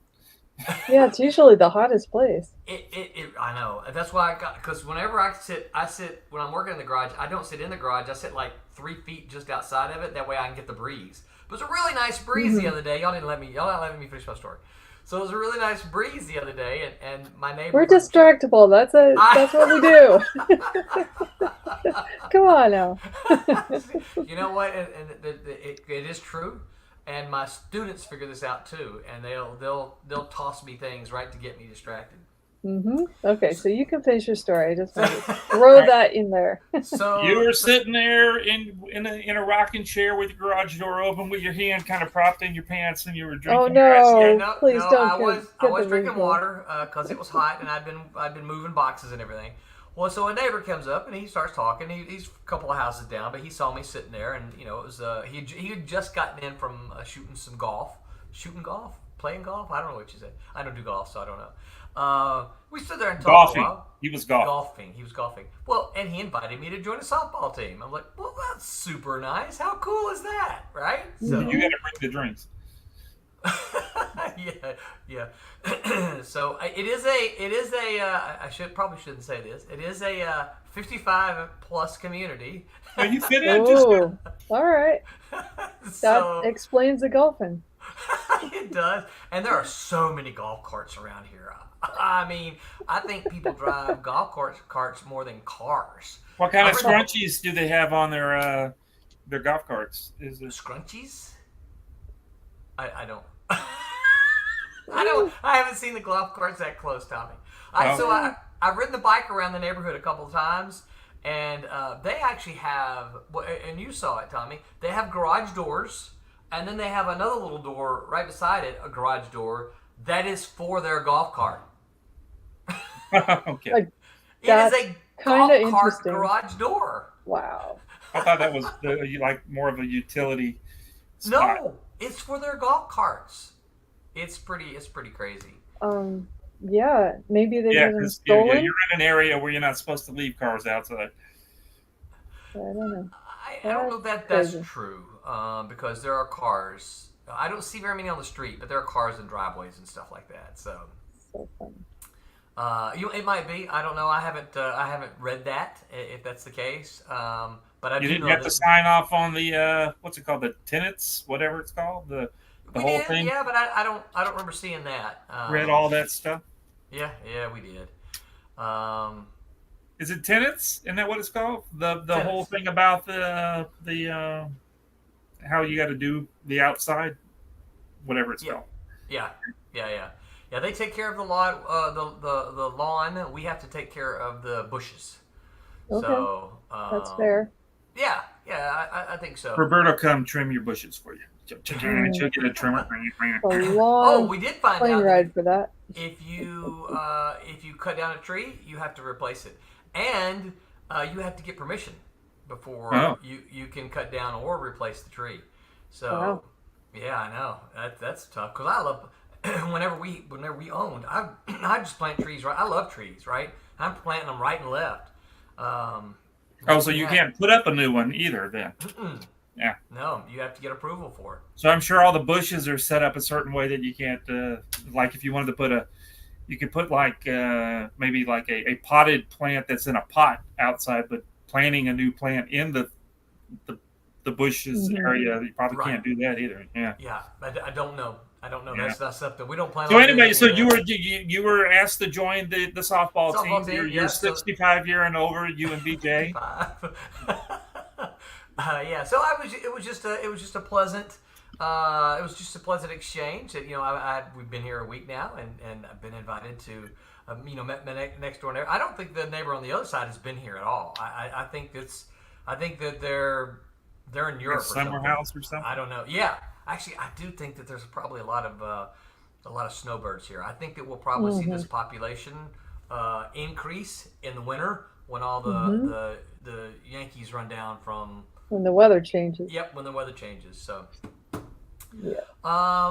Yeah, it's usually the hottest place. I know. That's why because whenever I sit when I'm working in the garage. I don't sit in the garage. I sit like 3 feet just outside of it. That way I can get the breeze. But it was a really nice breeze the other day. Y'all not letting me finish my story. So it was a really nice breeze the other day, and my neighbor. We're distractible. That's what we do. Come on now. You know what? And it is true. And my students figure this out too, and they'll toss me things right to get me distracted. Okay, so you can finish your story. I just want to throw that in there. So You were sitting there in a rocking chair with your garage door open, with your hand kind of propped in your pants, and you were drinking. Oh no! Yeah, Please don't. I was drinking water because it was hot, and I'd been moving boxes and everything. Well, so a neighbor comes up and he starts talking. He's a couple of houses down, but he saw me sitting there, and it was he had just gotten in from shooting some golf, playing golf. I don't know what you said. I don't do golf, so I don't know. We stood there and talked Golfing. a while. He was golfing. He was golfing. Well, and he invited me to join a softball team. I'm like, well, that's super nice. How cool is that, right? So You got to bring the drinks. yeah. So it is a. I shouldn't say this. It is a 55 plus community. Oh, you fit in just Oh, all right. So That explains the golfing. it does, and there are so many golf carts around here. I mean, I think people drive golf carts more than cars. What kind of scrunchies do they have on their golf carts? Is it Scrunchies? I don't. I haven't seen the golf carts that close, Tommy. I've ridden the bike around the neighborhood a couple of times, and they actually have. And you saw it, Tommy. They have garage doors, and then they have another little door right beside it, a garage door that is for their golf cart. okay? Like, It is a golf kinda cart interesting. garage door. Wow. I thought that was like more of a utility spot. No, it's for their golf carts. It's pretty crazy. Yeah, maybe they Yeah, get them because stolen. you're in an area where you're not supposed to leave cars outside. I don't know. I don't know that that's Crazy. true because there are cars. I don't see very many on the street, but there are cars in driveways and stuff like that. So, So funny. it might be. I don't know. I haven't read that if that's the case. But I You do didn't know have to that sign off on the what's it called, the tenants, whatever it's called, the we whole did, thing. yeah. But I don't remember seeing that. Read all that stuff. Yeah, we did. Is it tenants? Isn't that what it's called? The Tenants. whole thing about the how you got to do the outside, whatever it's called. Yeah. They take care of the lawn. The lawn. We have to take care of the bushes. Okay. So That's fair. Yeah, I think so. Roberto, come trim your bushes for you. She'll get a trimmer. A long We did find plane out that ride for that. if you cut down a tree, you have to replace it, and you have to get permission before you can cut down or replace the tree. So Wow. yeah, I know that's tough because I love whenever we owned, I just plant trees. Right, I love trees. Right, I'm planting them right and left. So you can't put up a new one either then. Yeah. No, you have to get approval for it. So I'm sure all the bushes are set up a certain way that you can't, like if you wanted to put you could put like maybe like a potted plant that's in a pot outside, but planting a new plant in the bushes area, you probably can't do that either. Yeah. Yeah, I don't know. Yeah. That's something we don't plan. So on anyway, doing so anything. you were asked to join the softball Softball team. team, You're yeah, 65 year and over, you and BJ. Yeah, so it was just a pleasant exchange. We've been here a week now, and I've been invited to met my next door neighbor. I don't think the neighbor on the other side has been here at all. I think that they're in Europe or Summer something. house or something. I don't know. Yeah, actually, I do think that there's probably a lot of snowbirds here. I think that we'll probably see this population increase in the winter when all the Yankees run down from. When the weather changes. Yep, when the weather changes. So. Yeah.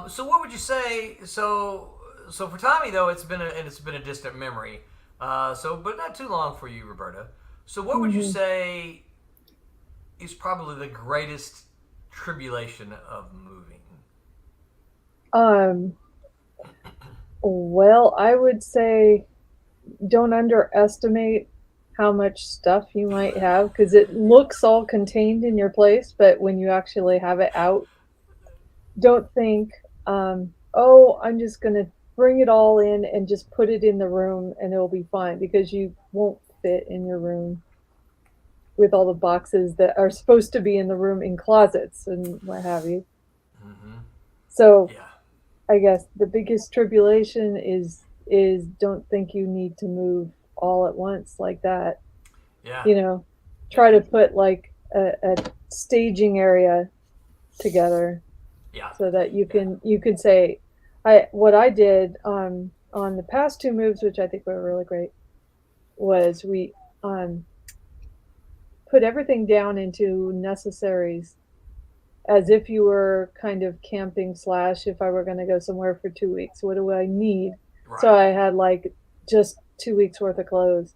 So what would you say? So for Tommy though, it's been a distant memory. But not too long for you, Roberta. So what would you say is probably the greatest tribulation of moving? Well, I would say don't underestimate how much stuff you might have, because it looks all contained in your place, but when you actually have it out, don't think, oh, I'm just going to bring it all in and just put it in the room and it'll be fine, because you won't fit in your room with all the boxes that are supposed to be in the room in closets and what have you. So Yeah. I guess the biggest tribulation is don't think you need to move all at once like that. Yeah. You know, try to put like a staging area together Yeah. so that you can say, what I did on the past two moves, which I think were really great, was we put everything down into necessaries, as if you were kind of camping / if I were going to go somewhere for 2 weeks, what do I need? Right. So I had like just 2 weeks worth of clothes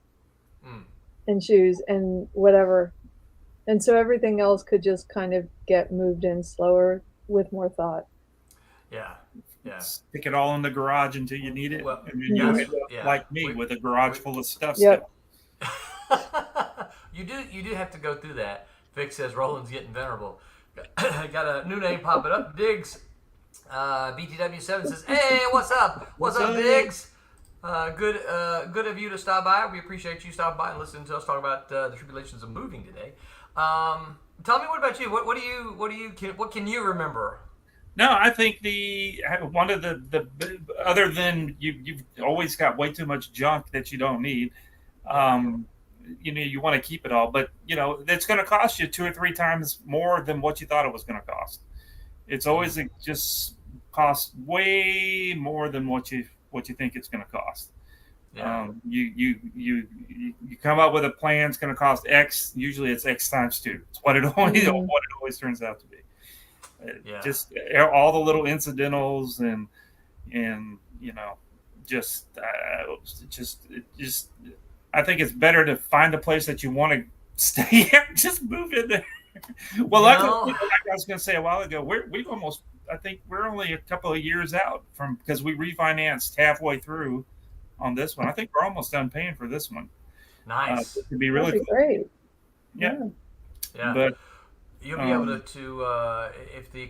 and shoes and whatever. And so everything else could just kind of get moved in slower with more thought. Yeah. Yeah. Stick it all in the garage until you need it, Well, and then you end up like me with a garage full of stuff. Yep. Still. You do have to go through that. Vic says Roland's getting venerable. Got a new name popping up. Diggs. BTW7 says, hey, what's up? What's up, Diggs? Good of you to stop by. We appreciate you stopping by and listening to us talk about the tribulations of moving today. Tell me, what about you? What can you remember? No, I think one of the other than you've always got way too much junk that you don't need. You want to keep it all, but it's going to cost you 2 or 3 times more than what you thought it was going to cost. It's always just cost way more than what you think it's going to cost. Yeah. You come up with a plan. It's going to cost X. Usually, it's X times 2. It's what it always turns out to be. Yeah. Just all the little incidentals and just I think it's better to find a place that you want to stay at. Just move in there. Well, like I was going to say a while ago, I think we're only a couple of years out from, because we refinanced halfway through on this one. I think we're almost done paying for this one. Nice. It'd be really That'd be great. Yeah. But you'll be able to if the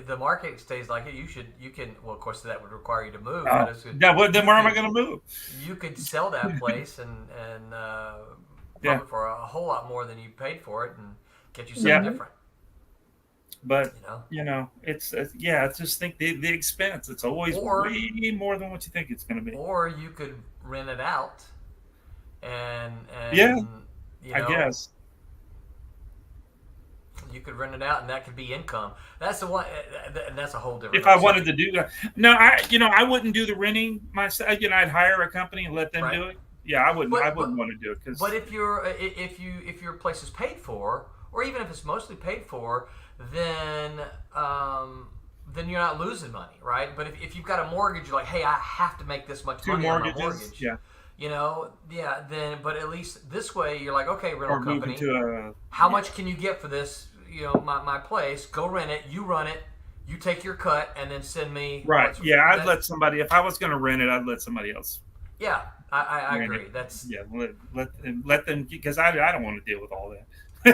the market stays like it, you can. Well, of course, that would require you to move. Then where am I going to move? You could sell that place and it for a whole lot more than you paid for it, and get you something different. But it's I just think the expense. It's always way more than what you think it's going to be. Or you could rent it out, and I guess. You could rent it out, and that could be income. That's the one, and that's a whole different. If I wanted to do that, no, I wouldn't do the renting myself. I'd hire a company and let them do it. Yeah, I wouldn't. I wouldn't want to do it But if your place is paid for, or even if it's mostly paid for, then you're not losing money, right? But if you've got a mortgage, you're like, hey, I have to make this much money on my mortgage. Yeah. Then, but at least this way, you're like, okay, rental company, how much can you get for this? My place, go rent it, you run it, you take your cut, and then send me. Right. Yeah, I'd let somebody, if I was going to rent it, I'd let somebody else. Yeah, I agree. That's let them, because I don't want to deal with all that. I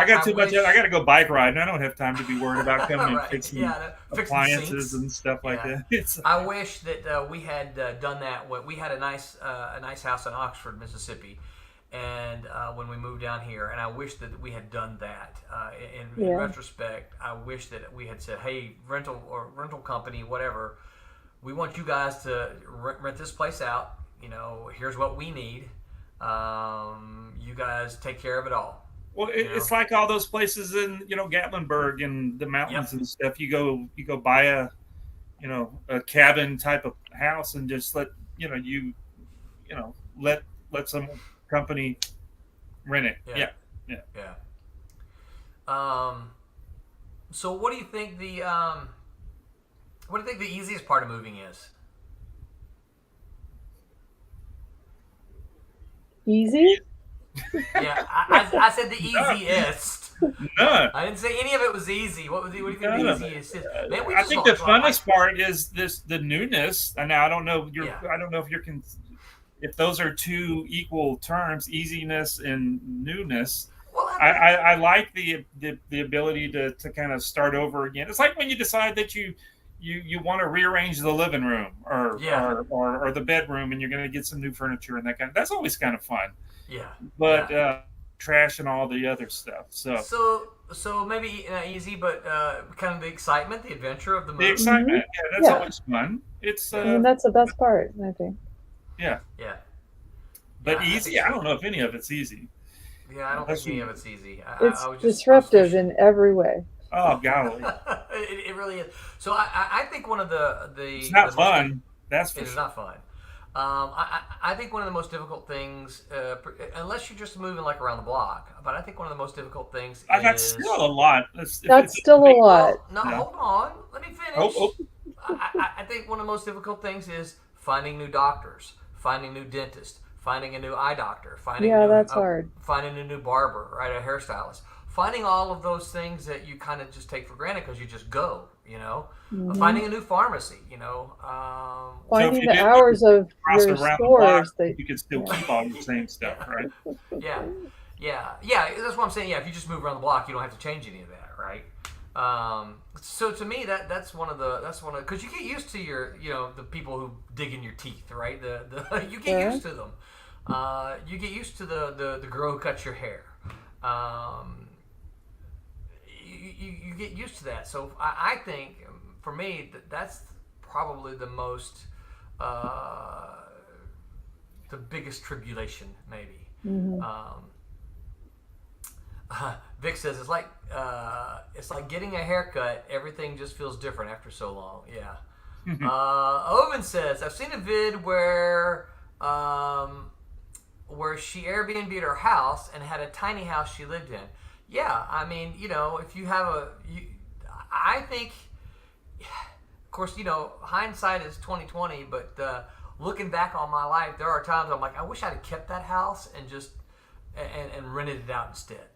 got too much. I got to go bike ride, and I don't have time to be worried about coming and fixing appliances and stuff like that. I wish that we had done that. We had a nice house in Oxford, Mississippi, and when we moved down here, and I wish that we had done that. In retrospect, I wish that we had said, "Hey, rental company, whatever, we want you guys to rent this place out. Here's what we need. You guys take care of it all." Well, it's like all those places in Gatlinburg and the mountains and stuff. You go buy a cabin type of house and just let let some company rent it. Yeah. So what do you think the easiest part of moving is? Easy? Yeah, I said the easiest. None. I didn't say any of it was easy. What do you think None the of it. easiest is? Man, we I just think the lost a lot. funnest part is the newness. And now I don't know Yeah. I don't know if those are two equal terms, easiness and newness. Well, I like the ability to kind of start over again. It's like when you decide that you want to rearrange the living room or the bedroom, and you're going to get some new furniture and that's always kind of fun. yeah. But Yeah. trash and all the other stuff. So maybe not easy, but kind of the excitement, the adventure of the move. The excitement, that's Yeah. always fun. It's I mean, that's the best part, I think. yeah. Yeah. But Yeah, easy, I don't know if any of it's easy. Yeah, I don't think any of it's easy. It's I was disruptive in every way. Oh golly, it really is. So I think one of the it's not fun. That's for It is sure. not fun. I think one of the most difficult things, unless you're just moving like around the block, but I think one of the most difficult things That's is still a lot. That's still a lot. No, Yeah. hold on. Let me finish. Oh. I think one of the most difficult things is finding new doctors, finding new dentists, finding a new eye doctor, finding That's hard. finding a new barber, right, a hairstylist, finding all of those things that you kind of just take for granted because you just go, finding a new pharmacy, Finding you the did hours of Cross your around the block, stores that you can still keep all your same stuff, right? yeah. That's what I'm saying. Yeah, if you just move around the block, you don't have to change any of that, right? So to me, that's one of because you get used to the people who dig in your teeth, right? You get used to them. You get used to the girl who cuts your hair. You get used to that. So I think for me that's probably the most the biggest tribulation maybe. Vic says it's like getting a haircut. Everything just feels different after so long. Yeah. Owen says I've seen a vid where she Airbnb'd her house and had a tiny house she lived in. Yeah, I mean, if you have I think, of course, hindsight is 20/20, but looking back on my life, there are times I'm like, I wish I'd have kept that house and just and rented it out instead.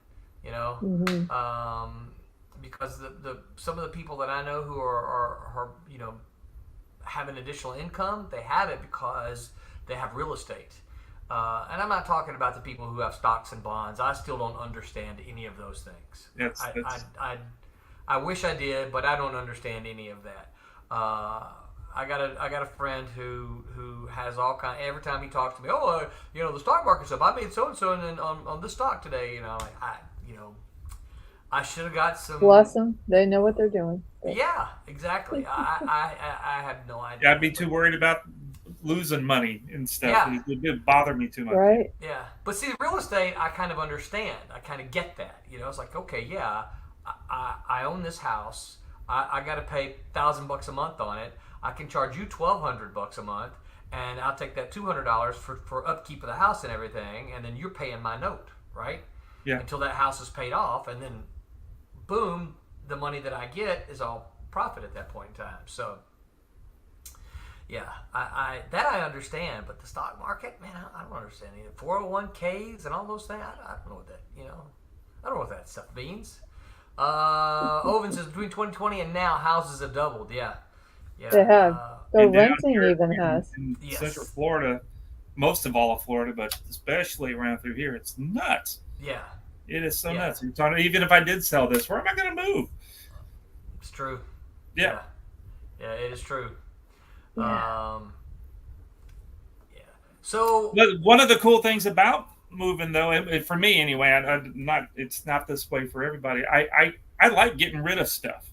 Because some of the people that I know who are have an additional income, they have it because they have real estate. And I'm not talking about the people who have stocks and bonds. I still don't understand any of those things. I wish I did, but I don't understand any of that. I got a friend who has all kind. Every time he talks to me, the stock market's up. I made so and so on this stock today. I should have got some. Bless them. They know what they're doing. Yeah, exactly. I have no idea. Yeah, I'd be too worried about losing money and stuff. Yeah. It didn't bother me too much. Right? Yeah, but see, real estate, I kind of understand. I kind of get that. It's like, okay, yeah, I own this house. I got to pay $1,000 a month on it. I can charge you $1,200 a month, and I'll take that $200 for upkeep of the house and everything, and then you're paying my note, right? Yeah. Until that house is paid off, and then, boom, the money that I get is all profit at that point in time. So. Yeah, I understand, but the stock market, man, I don't understand either. 401ks and all those things, I don't know what that, I don't know what that stuff means. Oven says between 2020 and now, houses have doubled. Yeah. They have. The And down renting here even has. in Yes. Central Florida, most of all of Florida, but especially around through here, it's nuts. Yeah, It is so Yeah. nuts. You're talking, even if I did sell this, where am I going to move? it's true. Yeah. Yeah, it is true. Yeah. Yeah. So. But one of the cool things about moving, though, for me anyway, it's not this way for everybody. I like getting rid of stuff.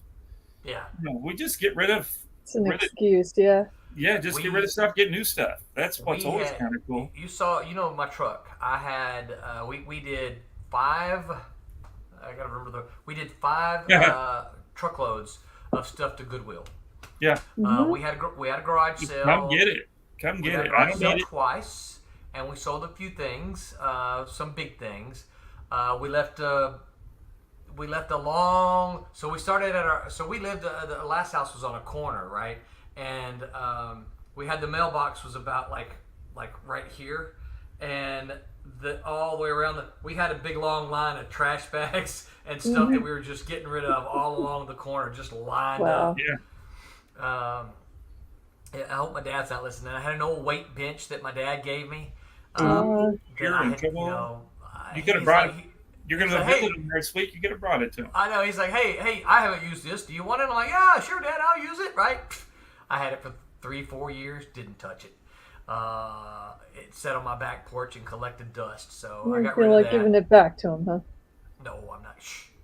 Yeah. We just get rid of. It's an excuse, yeah. Yeah, just get rid of stuff, get new stuff. That's what's always kind of cool. You saw, my truck. I had, we did 5. I gotta remember we did 5 truckloads of stuff to Goodwill. Yeah. We had a garage sale. Come get it. Come We get had it. a I garage don't sale need it. twice, and we sold a few things, some big things. We left a long. So we started at our. So we lived. The last house was on a corner, right? And we had the mailbox was about like right here, and all the way around. We had a big long line of trash bags and stuff that we were just getting rid of all along the corner, just lined up. Yeah. Yeah, I hope my dad's not listening. I had an old weight bench that my dad gave me. You're that in I had, trouble. You could have brought it. You're going to visit him next week. You could have brought it to him. I know. He's like, hey, I haven't used this. Do you want it? I'm like, yeah, sure, Dad, I'll use it. Right? I had it for 3-4 years. Didn't touch it. It sat on my back porch and collected dust. So I got rid feel of like that. giving it back to him, huh? No, I'm not.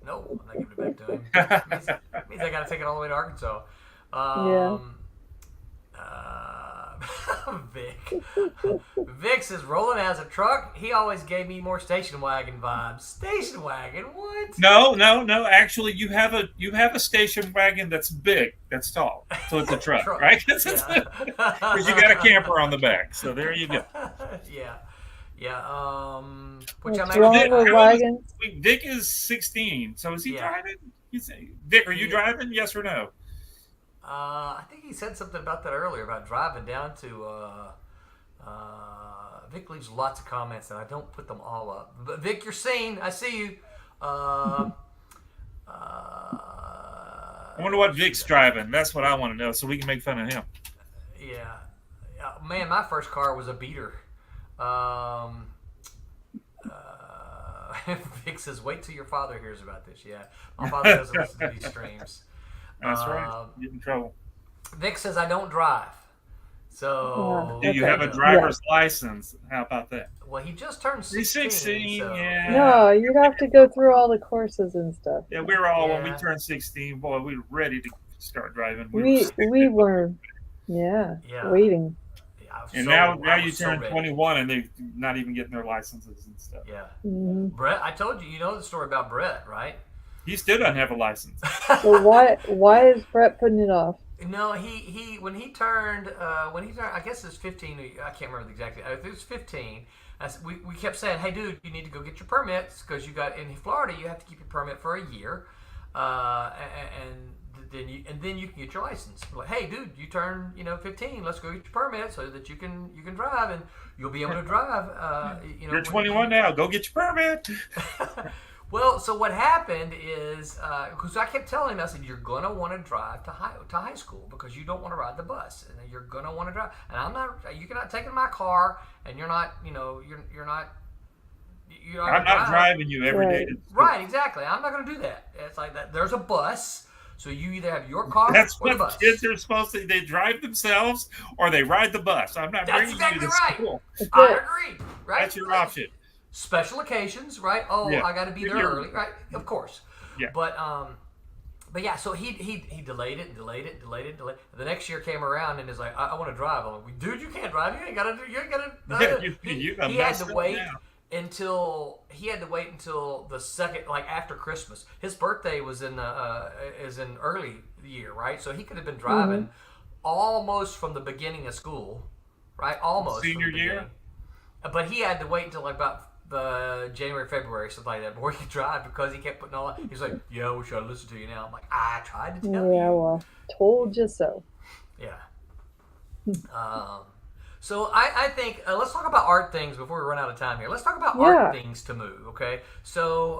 No, I'm not giving it back to him. It means I got to take it all the way to Arkansas. Vic says Roland has a truck. He always gave me more station wagon vibes. Station wagon? What? No. Actually, you have a station wagon that's big, that's tall, so it's a truck, right? Because you got a camper on the back. So there you go. Yeah. What's wrong with wagons? Dick is 16, so is he driving? Dick, are you driving? Yes or no? I think he said something about that earlier about driving down to. Vic leaves lots of comments, and I don't put them all up. But Vic, you're seen. I see you. I wonder what Vic's driving. That's what I want to know, so we can make fun of him. Yeah. Man, my first car was a beater. Vic says, "Wait till your father hears about this." Yeah, my father doesn't listen to these streams. That's right. Get in trouble. Vic says, "I don't drive." So, do you have a driver's license? How about that? Well, he just turned 16. He's 16, so. yeah. No, you'd have to go through all the courses and stuff. Yeah, we were all when we turned 16. Boy, we were ready to start driving. We were, waiting. And now you turn 21 and they're not even getting their licenses and stuff. Yeah. Mm-hmm. Brett, I told you the story about Brett, right? He still doesn't have a license. So why is Brett putting it off? No, he when he turned I guess it's 15. I can't remember exactly. I think it was 15. We kept saying, "Hey, dude, you need to go get your permits because you got in Florida. You have to keep your permit for a year, and then you can get your license." We're like, "Hey, dude, you turn 15. Let's go get your permit so that you can drive and you'll be able to drive." You're 21 now. Go get your permit. Well, so what happened is, because I kept telling him, I said, "You're gonna want to drive to high school because you don't want to ride the bus, and you're gonna want to drive." And I'm not. You're not taking my car, and you're not. You're not. I'm not driving you every day. Right, exactly. I'm not gonna do that. It's like that. There's a bus, so you either have your car That's or the what bus. kids are supposed to. They drive themselves or they ride the bus. I'm not bringing exactly you to right. school. I agree. Right. That's your option. Special occasions, right? Oh, I got to be there early, right? Of course. Yeah. But yeah. So he delayed it. The next year came around and is like, I want to drive. I'm like, dude, you can't drive. You ain't got to. He had to wait until the second, like after Christmas. His birthday was in early year, right? So he could have been driving almost from the beginning of school, right? Almost senior year. But he had to wait until like about the January, February, something like that, before he could drive because he kept putting all that. He's like, "Yeah, we should listen to you now." I'm like, "I tried to tell you." Yeah, well, told you so. Yeah. So I think let's talk about art things before we run out of time here. Let's talk about art things to move, okay? So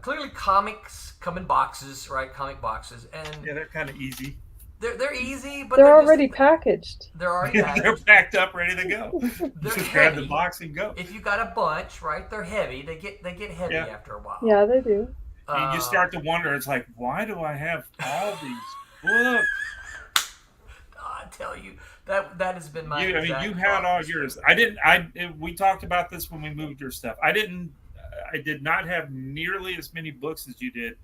clearly comics come in boxes, right? Comic boxes, and they're kind of easy. They're easy, but they're already packaged. They're already packaged. They're packed up, ready to go. They're just heavy. grab the box and go. If you got a bunch, right? They're heavy. They get heavy after a while. Yeah, they do. And you start to wonder. It's like, why do I have all these books? I tell you that has been my. You had all yours. We talked about this when we moved your stuff. I did not have nearly as many books as you did,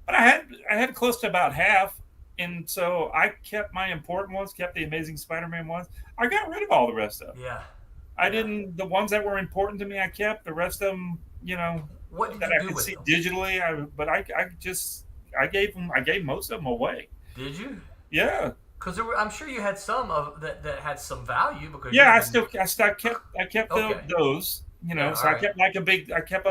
but I had close to about half. And so I kept my important ones, kept the Amazing Spider-Man ones. I got rid of all the rest of them. Yeah. I didn't. The ones that were important to me, I kept. The rest of them, what did that you I do could with see them? digitally. I gave most of them away. Did you? Yeah. Because I'm sure you had some of that had some value because. Yeah, I kept Okay. those. So I kept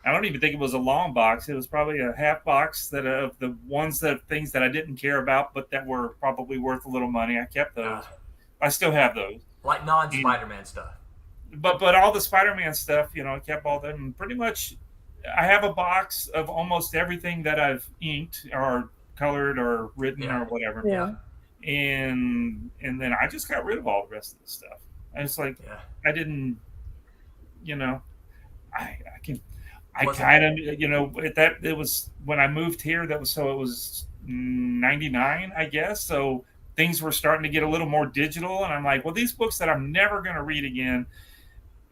I don't even think it was a long box. It was probably a half box of the things that I didn't care about, but that were probably worth a little money. I kept those. I still have those. Like non-Spider-Man stuff. but all the Spider-Man stuff, I kept all them. And pretty much, I have a box of almost everything that I've inked or colored or written or whatever. Yeah. And then I just got rid of all the rest of the stuff. And it's like I didn't, I kind of, it was when I moved here. It was 99, I guess. So things were starting to get a little more digital, and I'm like, well, these books that I'm never going to read again,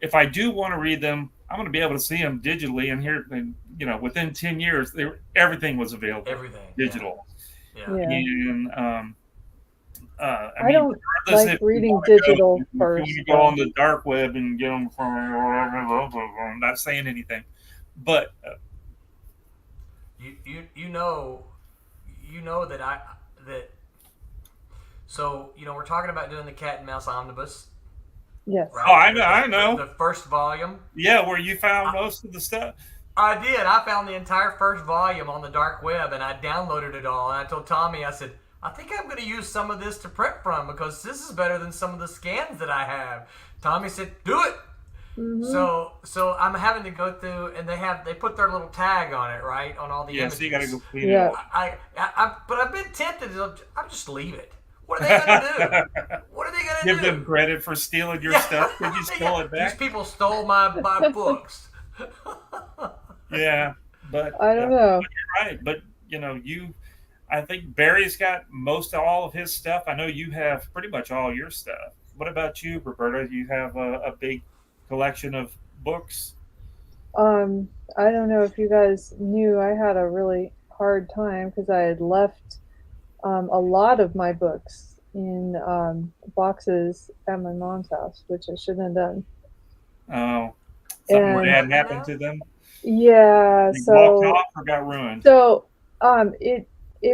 if I do want to read them, I'm going to be able to see them digitally. And here, within 10 years, everything was available. Everything digital. Yeah. And I don't like reading digital first. You go on the dark web and get them from. I'm not saying anything, but you know that. So we're talking about doing the Cat and Mouse Omnibus. Yes. Right? Oh, I know. The first volume. Yeah, where you found most of the stuff. I did. I found the entire first volume on the dark web, and I downloaded it all. And I told Tommy, I said, I think I'm going to use some of this to print from because this is better than some of the scans that I have. Tommy said, do it. Mm-hmm. So I'm having to go through, and they put their little tag on it, right, on all the images. So you got to go clean it up. But I've been tempted. I'll just leave it. What are they going to do? What are they going to do? Give them credit for stealing your stuff because you stole it back. These people stole my books. Yeah, but I don't know. You're right, but I think Barry's got most of all of his stuff. I know you have pretty much all your stuff. What about you, Roberta? You have a big collection of books? I don't know if you guys knew, I had a really hard time because I had left a lot of my books in boxes at my mom's house, which I shouldn't have done. Oh, something bad happened to them? Yeah, they walked off or got ruined? So it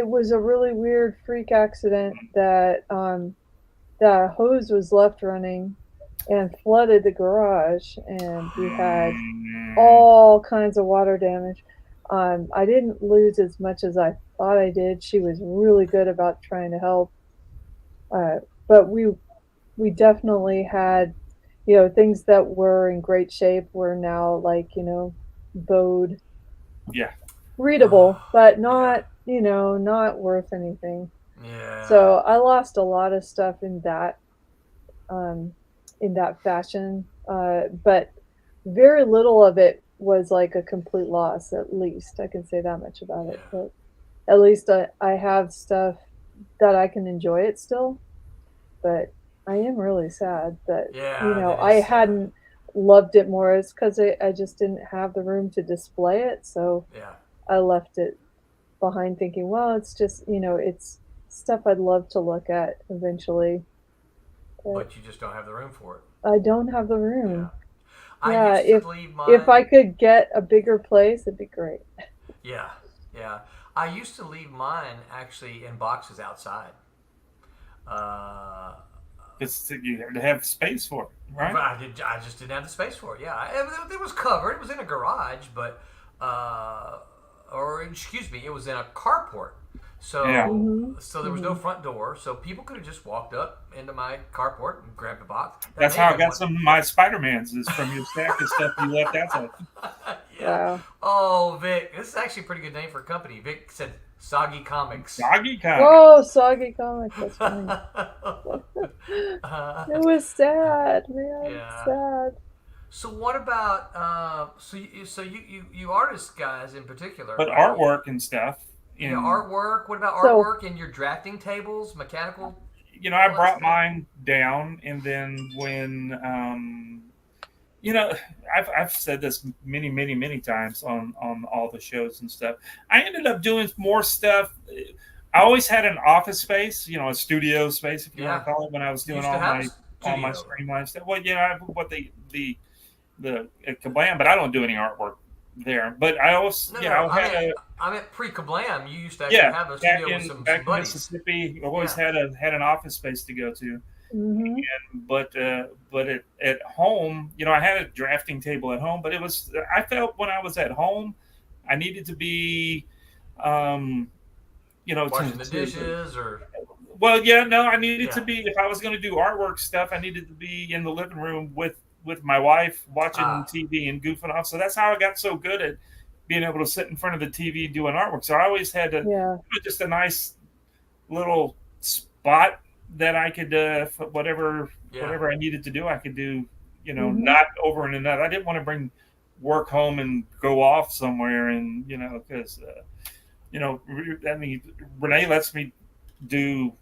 was a really weird freak accident that the hose was left running and flooded the garage, and we had all kinds of water damage. I didn't lose as much as I thought I did. She was really good about trying to help, but we definitely had, things that were in great shape were now bowed, readable, but not not worth anything. Yeah. So I lost a lot of stuff in that fashion, but very little of it was like a complete loss. At least I can say that much about it. But at least I have stuff that I can enjoy it still. But I am really sad that I hadn't loved it more. It's because I just didn't have the room to display it, so I left it behind thinking, well, it's just it's stuff I'd love to look at eventually, but you just don't have the room for it. I don't have the room. If I could get a bigger place, it'd be great. Yeah I used to leave mine actually in boxes outside. It's you had to have space for it, right? I just didn't have the space for it. It was covered. It was in a garage, but it was in a carport. So there was no front door, so people could have just walked up into my carport and grabbed a box. That's how I got some of my Spider-Mans, is from your stack of stuff you left outside. Wow. Oh, Vic, this is actually a pretty good name for a company. Vic said Soggy Comics. Soggy Comics. Whoa, Soggy Comics. That's funny. It was sad, man. Yeah. Sad. So what about so you artist guys in particular? But artwork and stuff. Artwork. What about artwork in your drafting tables, mechanical? I brought mine down, and then when I've said this many times on all the shows and stuff. I ended up doing more stuff. I always had an office space, a studio space, if you want to call it, when I was doing all my streamline stuff. Well, I have what the Kablam, but I don't do any artwork there. But I always, I meant pre-Kablam. You used to actually have a studio with some back in buddies. Mississippi. I always had an office space to go to. Mm-hmm. But at home, I had a drafting table at home, but I felt when I was at home, I needed to be, washing the dishes or. Well, I needed to be, if I was going to do artwork stuff, I needed to be in the living room with with my wife watching TV and goofing off. So that's how I got so good at being able to sit in front of the TV doing artwork. So I always had to just a nice little spot that I could whatever I needed to do, I could do. You know, not over and another. I didn't want to bring work home and go off somewhere, and because I mean, Renee lets me do,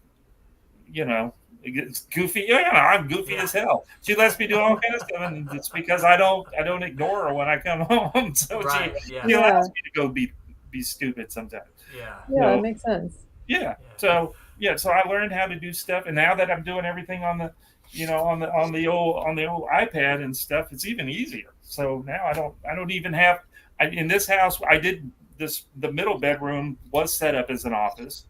it's goofy. Yeah, I'm goofy as hell. She lets me do all kinds of stuff, and it's because I don't ignore her when I come home. So she allows me to go be stupid sometimes. Yeah, it makes sense. So I learned how to do stuff, and now that I'm doing everything on the on the old iPad and stuff, it's even easier. So now I don't even have in this house. I did this. The middle bedroom was set up as an office,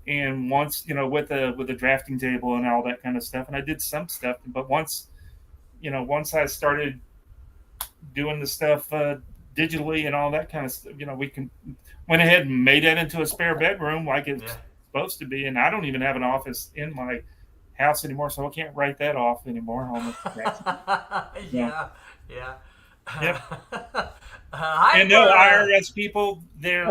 and once with a drafting table and all that kind of stuff. And I did some stuff, but once I started doing the stuff digitally and all that kind of stuff, we went ahead and made that into a spare bedroom like it's supposed to be. And I don't even have an office in my house anymore, so I can't write that off anymore. Yeah. Yep. And no IRS people, you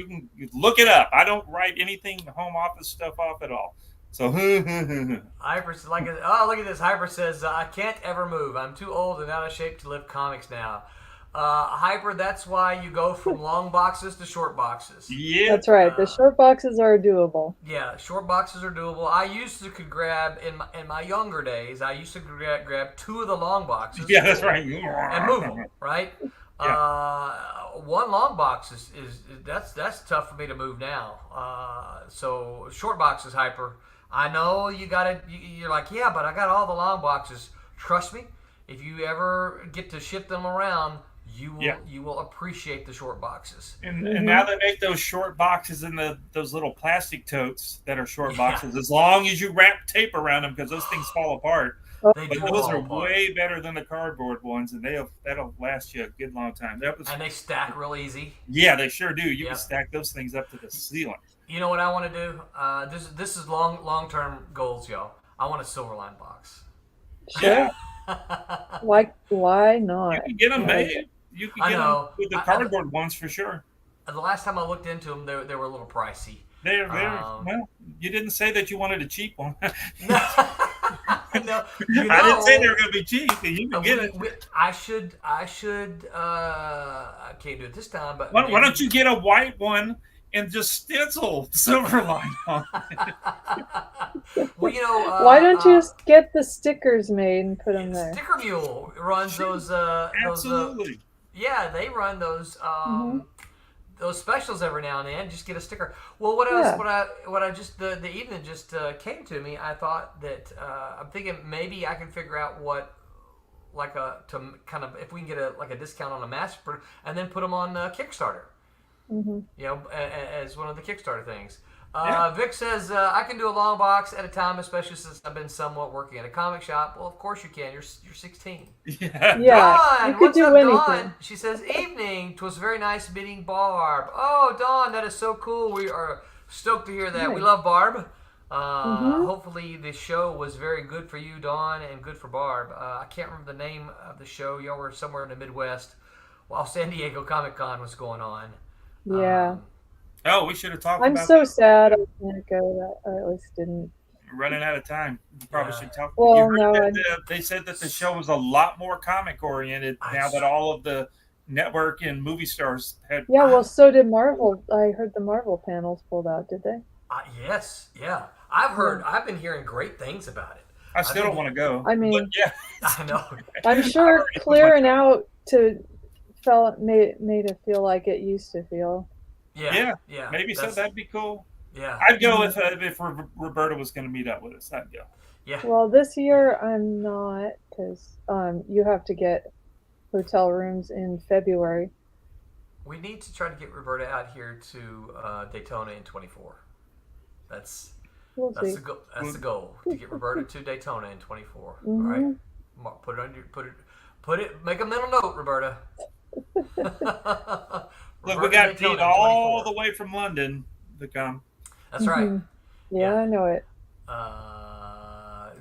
can look it up. I don't write anything home office stuff off at all. So Hyper's look at this. Hyper says I can't ever move. I'm too old and out of shape to lift comics now. Hyper, that's why you go from long boxes to short boxes. Yeah, that's right. The short boxes are doable. Yeah, short could doable. I used to could grab in my younger days. I used to grab 2 of the long boxes. Yeah, that's right. And move them, right? One long box is that's tough for me to move now. So short boxes, Hyper. I know you got it. You're like, yeah, but I got all the long boxes. Trust me, if you ever get to ship them around, you will appreciate the short boxes. And now they make those short boxes in those little plastic totes that are short boxes, as long as you wrap tape around them, because those things fall apart. But those are way better than the cardboard ones, and that'll last you a good long time. And they stack real easy. Yeah, they sure do. You can stack those things up to the ceiling. You know what I want to do? This is long-term goals, y'all. I want a Silverline box. Sure. Why not? You can get them made. You can get them with the cardboard ones for sure. The last time I looked into them, they were a little pricey. They're well, you didn't say that you wanted a cheap one. No, I didn't say they were going to be cheap. You can get it. I should. I can't do it this time, but why don't you get a white one and just stencil Silverline on it? Well, why don't you just get the stickers made and put them there? Sticker Mule runs those. Absolutely. They run those. Those specials every now and then. Just get a sticker. Well, what I just the evening just came to me. I thought that I'm thinking maybe I can figure out what to kind of if we can get a discount on a mass and then put them on Kickstarter. As one of the Kickstarter things. Vic says I can do a long box at a time, especially since I've been somewhat working at a comic shop. Well, of course you can. You're 16. Yeah, Dawn, you could what's do up, anything. Dawn? She says, "Evening. 'Twas very nice meeting Barb." Oh, Dawn, that is so cool. We are stoked to hear that. Nice. We love Barb. Hopefully the show was very good for you, Dawn, and good for Barb. I can't remember the name of the show. Y'all were somewhere in the Midwest while San Diego Comic Con was going on. Yeah. We should have talked about I'm so sad I can't go. I at least didn't. Running out of time. You probably should talk. Well, They said that the show was a lot more comic oriented now that all of the network and movie stars had. Yeah, well, so did Marvel. I heard the Marvel panels pulled out. Did they? Yes, yeah. I've been hearing great things about it. I still don't want to go. I mean, yeah, I know. I'm sure clearing out made it feel like it used to feel. Yeah. Maybe so. That'd be cool. Yeah. I'd go if Roberta was going to meet up with us. I'd go. Yeah. Well, this year I'm not, because you have to get hotel rooms in February. We need to try to get Roberta out here to Daytona in 24. That's the goal. That's the goal, to get Roberta to Daytona in 24. All right. Put it. Make a mental note, Roberta. Look, we got Pete all the way from London to come. That's right. Yeah, I know it.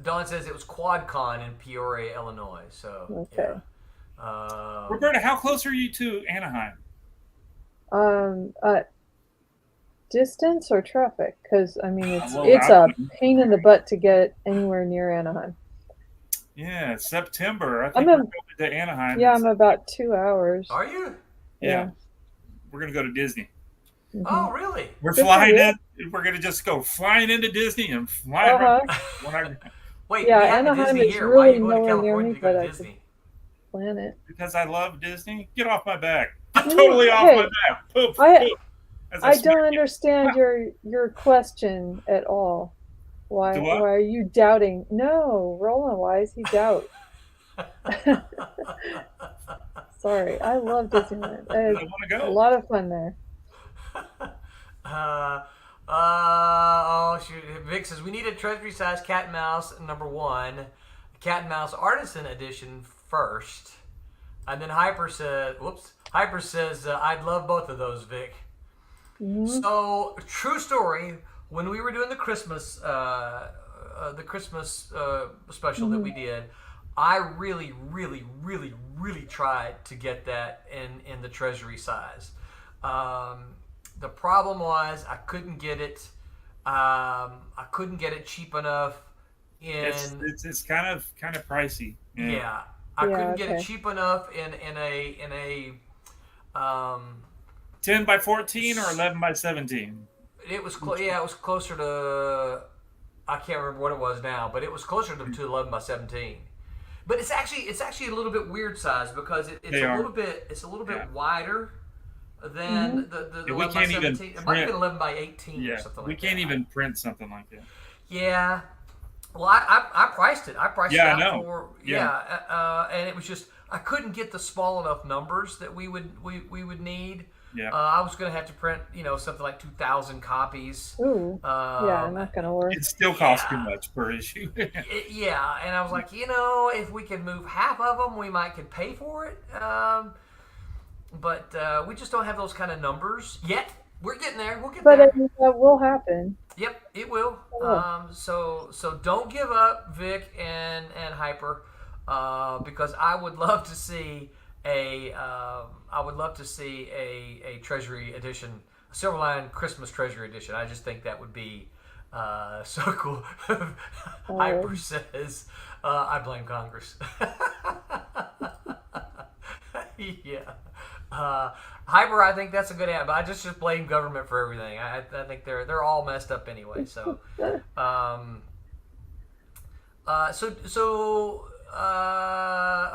Dawn says it was QuadCon in Peoria, Illinois. So Okay. yeah. Roberta, how close are you to Anaheim? Distance or traffic? Because I mean, it's Well, a pain in the butt to get anywhere near Anaheim. Yeah, September. I I'm think we're going to Anaheim. Yeah, I'm about 2 hours. Are you? Yeah. We're going to go to Disney. Mhm. Oh, really? We're Good flying for you. in. We're going to just go flying into Disney and flying right Wait, Yeah, we have a Anaheim Disney is here. Why are really you going to nowhere near California me, to go but to I could Disney? plan it. because I love Disney. Get off my back. Get totally off my back. Poof, I poof. As I smack don't you. understand your question at all. Why Do what? why are you doubting? No, Roland, why is he doubt? Sorry, I love Disneyland. I want to A go. lot of fun there. Oh shoot! Vic says we need a treasury size cat and mouse #1, cat and mouse artisan edition first, and then Hyper says, I'd love both of those, Vic. Mhm. So true story. When we were doing the Christmas special that we did, I really, really, really, really tried to get that in the treasury size. The problem was I couldn't get it. I couldn't get it cheap enough. It's kind of pricey. Yeah, I couldn't get it okay. cheap enough in a 10 by 14 or 11 by 17. It was it was closer to, I can't remember what it was now, but it was closer to 11 by 17. But it's actually a little bit weird size because it's They a are. little bit Yeah. wider than the Yeah, we 11 by can't even 17. It might have been print. 11 by 18 Yeah, or something we like can't that. even print something like that. Yeah. Well, I priced it. I priced Yeah, it I out know. for Yeah. and it was just I couldn't get the small enough numbers that we would need. Yeah. I was going to have to print something like 2,000 copies. Ooh, yeah, not gonna work. It still costs too yeah. much per issue. Yeah, and I was like, if we could move half of them, we might could pay for it. But we just don't have those kind of numbers yet. We're getting there. We'll get But there. that will happen. Yep, it will. Oh. So don't give up, Vic and Hyper, because I would love to see a Treasury edition, a Silverline Christmas Treasury edition. I just think that would be so cool. Hyper says, I blame Congress. Yeah. Hyper, I think that's a good answer, but I just blame government for everything. I think they're all messed up anyway. So,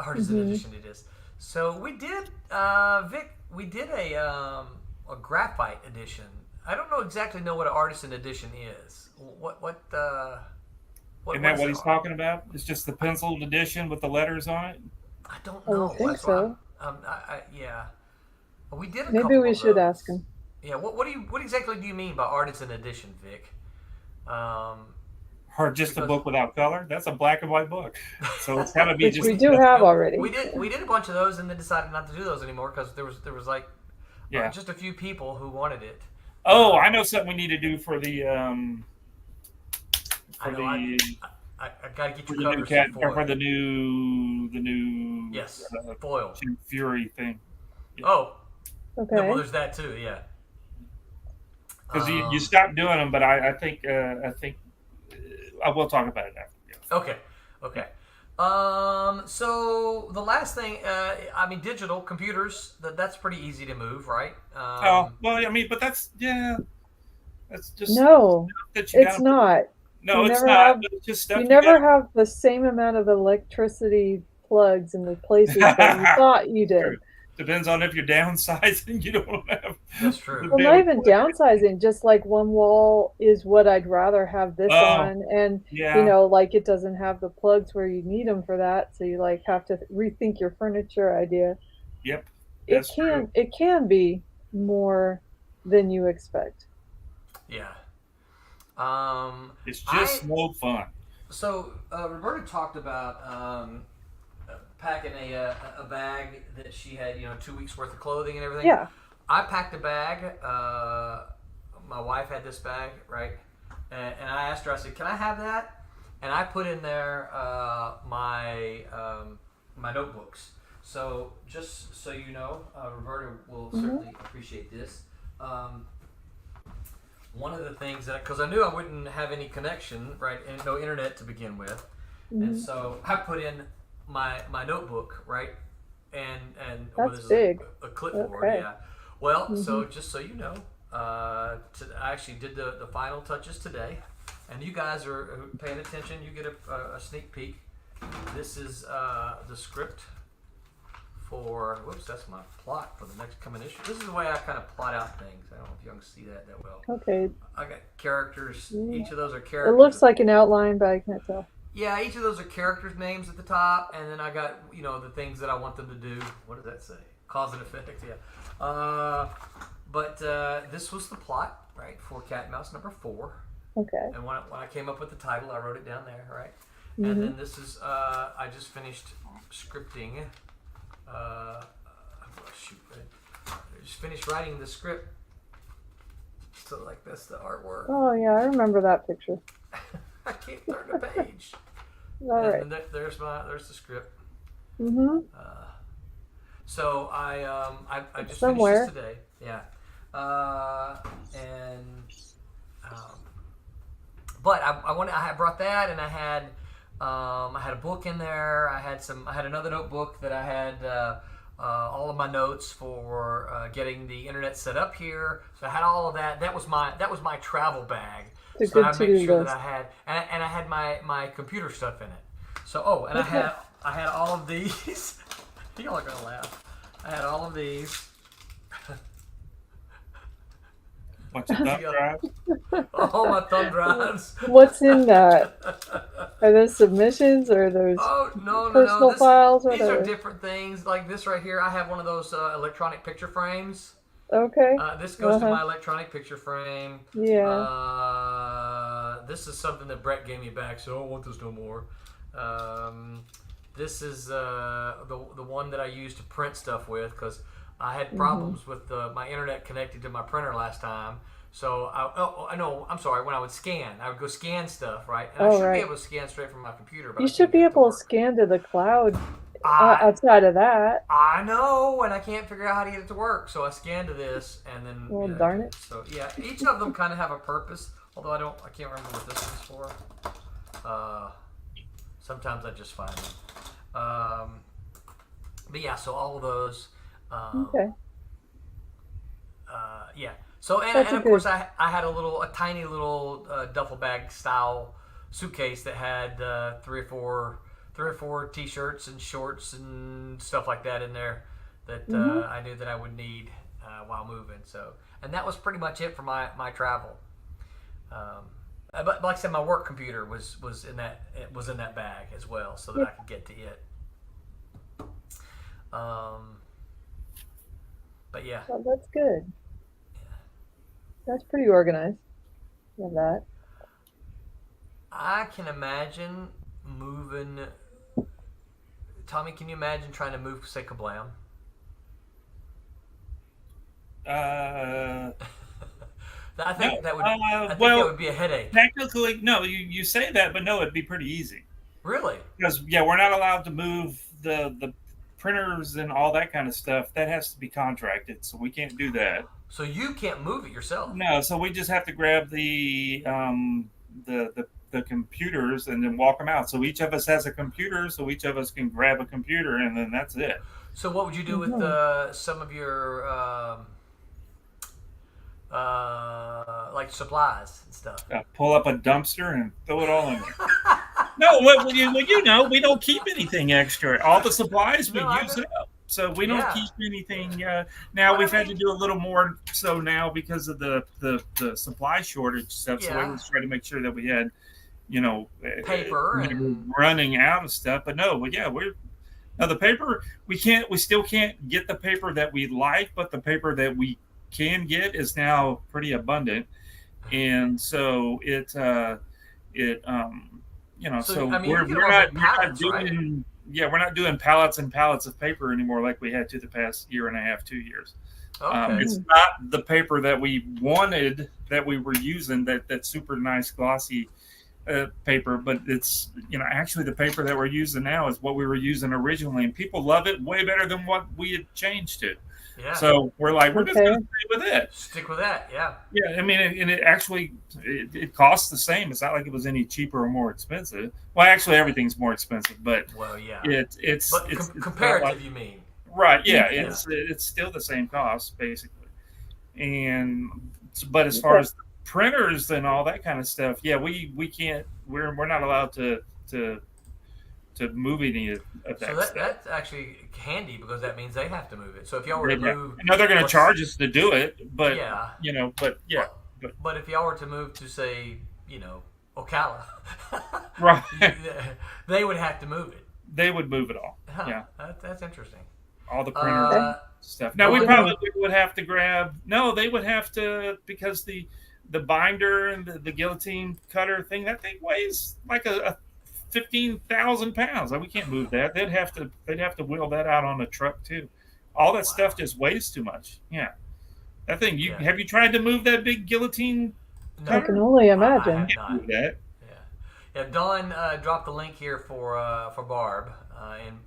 artisan edition it is. So we did, Vic. We did a graphite edition. I don't exactly know what an artisan edition is. What Isn't that what he's talking about? It's just the penciled edition with the letters on it? I don't I know. would think That's why so. yeah. We did a Maybe couple we of should those. ask him. Yeah. What exactly do you mean by artisan edition, Vic? Or just a Because- book without color? That's a black and white book. So it's got to be Which just. we do have already. We did a bunch of those and then decided not to do those anymore because there was like Yeah. just a few people who wanted it. Oh, I know something we need to do for the I know. I got to get for you the new covered cat some or foil. for the new Yes, foil. Jim Fury thing. Oh, Okay. well, there's that too. Yeah. Because you stopped doing them, but I think I will talk about it after. Yeah. Okay. So the last thing, digital computers. That's pretty easy to move, right? Well, I mean, but that's just No, that you it's gotta- not. No, You it's never not. have- But it's just stuff You you never gotta- have the same amount of electricity plugs in the places that you thought you did. Depends on if you're downsizing. You don't have. That's true. Well, not even downsizing, just like one wall is what I'd rather have this on, and Yeah. like it doesn't have the plugs where you need them for that, so you like have to rethink your furniture idea. Yep. It That's true. can be more than you expect. Yeah. It's just no fun. So Roberta talked about packing a bag that she had, 2 weeks worth of clothing and everything. Yeah. I packed a bag. My wife had this bag, right? And I asked her, I said, "Can I have that?" and I put in there my notebooks. So just so you know, Roberta will certainly appreciate this. One of the things that, because I knew I wouldn't have any connection, right, and no internet to begin with, and so I put in my notebook, right, and That's big. A clipboard, Okay. yeah. Well, so just so you know, I actually did the final touches today, and you guys are paying attention. You get a sneak peek. This is the script for. Whoops, that's my plot for the next coming issue. This is the way I kind of plot out things. I don't know if you can see that well. Okay. I got characters. Each of those are characters. It looks like an outline, but I can't tell. Yeah, each of those are characters' names at the top, and then I got the things that I want them to do. What does that say? Cause and effect. Yeah. But this was the plot, right, for Cat and Mouse number 4. Okay. And when I came up with the title, I wrote it down there, right? And then this is I just finished scripting. I just finished writing the script. So like that's the artwork. Oh yeah, I remember that picture. I can't turn the page. All right. And then there's the script. So I just Somewhere. finished this today. Yeah. But I brought that, and I had a book in there. I had another notebook that I had all of my notes for getting the internet set up here. So I had all of that. That was my travel bag. It's a So good I to-do made sure list. that I had, and I had my computer stuff in it. So I had all of these. Y'all are gonna laugh. I had all of these. Bunch of thumb drives. All my thumb drives. What's in that? Are those submissions or are those No. personal files? These are Whatever. different things. Like this right here, I have one of those electronic picture frames. Okay. This goes to my electronic picture frame. Yeah. This is something that Brett gave me back, so I don't want this no more. This is the one that I use to print stuff with, because I had problems with my internet connected to my printer last time. So I'm sorry. When I would scan, I would go scan stuff, right? And I should be able to scan straight from my computer. But You I should can't be get it to able to work. scan to the cloud outside of that. I know, and I can't figure out how to get it to work. So I scanned to this, and then. Well, darn it. So yeah, each of them kind of have a purpose. Although I can't remember what this one's for. Sometimes I just find them. But yeah, so all of those. Okay. Yeah. So and of course I had a tiny little duffel bag style suitcase that had three or four t-shirts and shorts and stuff like that in there that I knew that I would need while moving. So, and that was pretty much it for my travel. But like I said, my work computer was in that bag as well, so that I could get to it. But yeah. Well, that's good. That's pretty organized. You have that. I can imagine moving. Tommy, can you imagine trying to move, say, Kablam? I think that would. I think that would be a headache. Technically, no. You say that, but no, it'd be pretty easy. Really? Because we're not allowed to move the printers and all that kind of stuff. That has to be contracted, so we can't do that. So you can't move it yourself? No, so we just have to grab the computers and then walk them out. So each of us has a computer, so each of us can grab a computer, and then that's it. So what would you do with some of your like supplies and stuff? Pull up a dumpster and throw it all in there. No, we don't keep anything extra. All the supplies we use it up. So we don't keep anything. Now we've had to do a little more so now because of the supply shortage stuff. So we was trying to make sure that we had, paper and running out of stuff. But no, the paper we still can't get the paper that we like, but the paper that we can get is now pretty abundant, and so we're not doing. Yeah, we're not doing pallets and pallets of paper anymore like we had to the past year and a half, 2 years. Okay. It's not the paper that we wanted that we were using, that super nice glossy paper, but it's actually the paper that we're using now is what we were using originally, and people love it way better than what we had changed to. Yeah. So we're like, we're just going to stay with it. Stick with that. Yeah. Yeah, I mean, and it actually it costs the same. It's not like it was any cheaper or more expensive. Well, actually, everything's more expensive, but yeah, it's comparative. Like, you mean? Right? Yeah, it's still the same cost basically. But as far as the printers and all that kind of stuff, yeah, we can't. We're not allowed to move any of that. So that's actually handy because that means they have to move it. So if y'all were to move, I know they're going to charge us to do it, but But if y'all were to move to say, Ocala, right, they would have to move it. They would move it all. Huh, yeah, that's interesting. All the printer stuff. Now we probably would have to grab. No, they would have to because the binder and the guillotine cutter thing. That thing weighs like a 15,000 pounds. We can't move that. They'd have to wheel that out on a truck too. All that stuff just weighs too much. Yeah, that thing. Have you tried to move that big guillotine? No. I can only imagine. I can't move that. Yeah. Dawn dropped the link here for Barb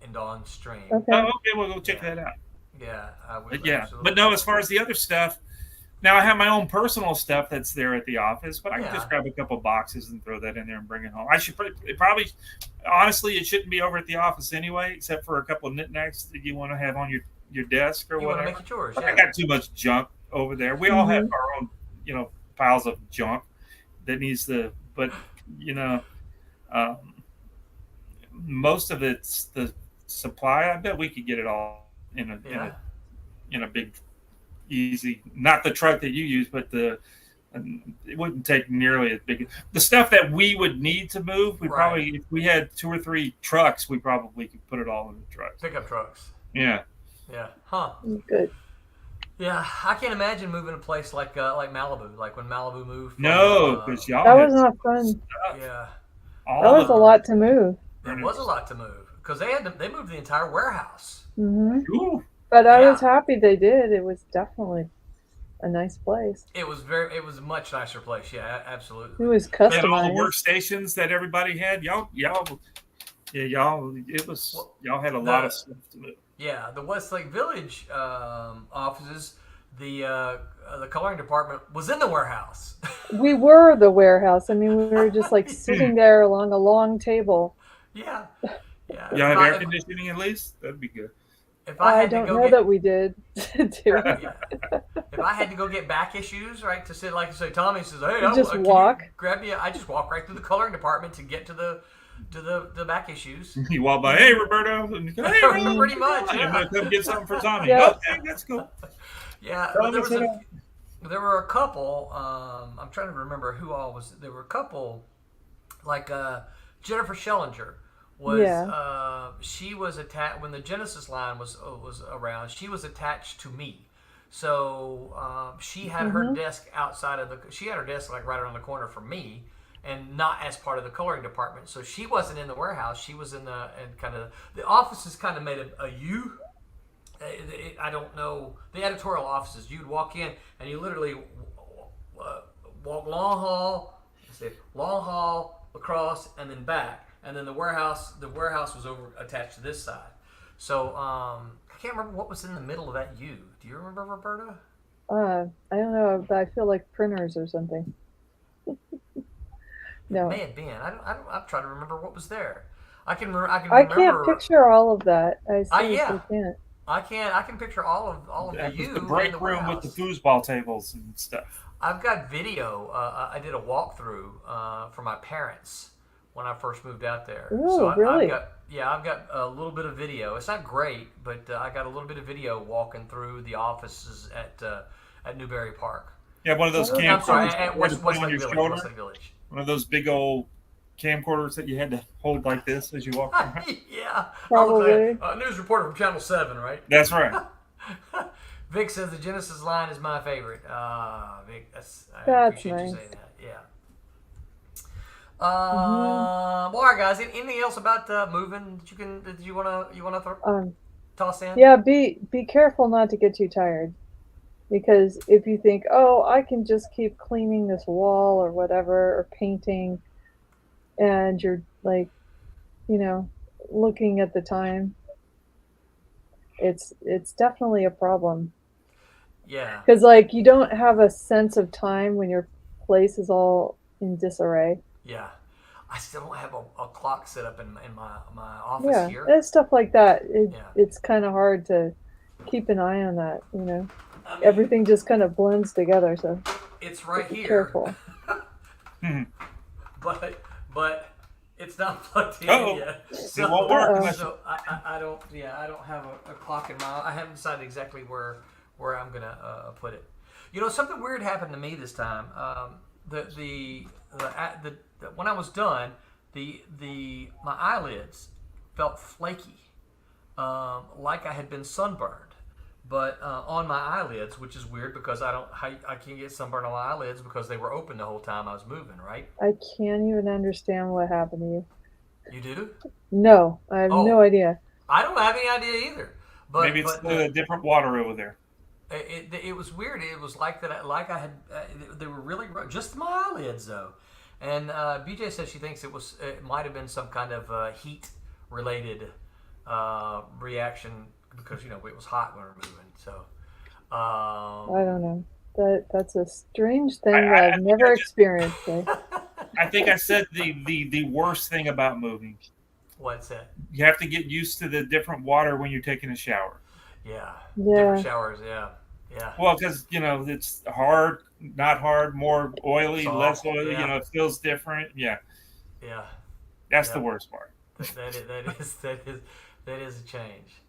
in Dawn's stream. Okay. Oh, okay. We'll go check that out. Yeah. But no, as far as the other stuff. Now I have my own personal stuff that's there at the office, but I can just grab a couple boxes and throw that in there and bring it home. I should probably, honestly, it shouldn't be over at the office anyway, except for a couple of knick-knacks that you want to have on your desk or whatever. Make it yours, I got too much junk over there. We all have our own, piles of junk that needs but most of it's the supply. I bet we could get it all in a big. Easy, not the truck that you use, but it wouldn't take nearly as big. The stuff that we would need to move, probably, if we had 2 or 3 trucks, we probably could put it all in the trucks. Pickup trucks. Yeah. Yeah. Huh. Good. Yeah, I can't imagine moving a place like Malibu, like when Malibu moved. No, because y'all. That was not fun. Stuff. Yeah. That was a lot to move. It was a lot to move because they moved the entire warehouse. Mm-hmm. Ooh. But I was happy they did. It was definitely a nice place. It was a much nicer place. Yeah, absolutely. It was customized. And all the workstations that everybody had. Y'all had a lot of stuff to move. Yeah, the Westlake Village offices, the coloring department was in the warehouse. We were the warehouse. I mean, we were just like sitting there along a long table. Yeah. Yeah. Y'all have air conditioning at least? That'd be good. If I don't know that we did. If I had to go get back issues, right, to sit like say Tommy says, hey, walk. Grab me. I just walk right through the coloring department to get to the back issues. You walk by, hey Roberto, hey, pretty much. Yeah. I'm gonna come get something for Tommy. Yep. Okay, that's cool. Yeah, but there were a couple. I'm trying to remember who all was. There were a couple, like Jennifer Schellinger. She was attached when the Genesis line was around. She was attached to me, so she had her desk outside of she had her desk like right around the corner from me, and not as part of the coloring department. So she wasn't in the warehouse. She was in the offices kind of made a U. I don't know the editorial offices. You'd walk in and you literally walk long hall across and then back. And then the warehouse was over attached to this side. So I can't remember what was in the middle of that U. Do you remember, Roberta? I don't know, but I feel like printers or something. No. It may have been. I'm trying to remember what was there. I remember. I can't picture all of that. I seriously can't. I can picture all of the U. The break room with the foosball tables and stuff. I've got video. I did a walkthrough for my parents when I first moved out there. Oh, really? I've got a little bit of video. It's not great, but I got a little bit of video walking through the offices at Newberry Park. Yeah, one of those camcorders. I'm sorry, at Westlake Village. One of those big old camcorders that you had to hold like this as you walked around. Yeah. Probably. News reporter from Channel 7, right? That's right. Vic says the Genesis line is my favorite. Vic, I appreciate nice. You saying that. Yeah. Well, all right, guys. Anything else about moving that you wanna toss in? Yeah, be careful not to get too tired, because if you think, oh, I can just keep cleaning this wall or whatever or painting, and you're like, looking at the time. It's definitely a problem. Yeah. Because like you don't have a sense of time when your place is all in disarray. Yeah. I still don't have a clock set up in my office Yeah, here. and stuff like that. Yeah. It's kind of hard to keep an eye on that. I mean, Everything just kind of blends together. So it's right be here. careful. but it's not plugged in Uh-oh. yet. It won't work unless So I don't have a clock in my. I haven't decided exactly where I'm gonna put it. Something weird happened to me this time. When I was done, my eyelids felt flaky, like I had been sunburned. But on my eyelids, which is weird because I can't get sunburn on my eyelids because they were open the whole time I was moving, right? I can't even understand what happened to you. You do? No, I have no idea. I don't have any idea either. But maybe it's a different water over there. It was weird. It was like that. Like I had. They were really just my eyelids though. And BJ says she thinks it might have been some kind of heat related reaction because it was hot when we were moving. So I don't know. That's a strange thing that I've never experienced. I think I said the worst thing about moving. What's that? You have to get used to the different water when you're taking a shower. Yeah. Yeah. Different showers. Yeah. Yeah. Well, because it's hard, not hard, more oily, Soft, less oily. yeah. It feels different. Yeah. Yeah. That's the worst part. That is a change.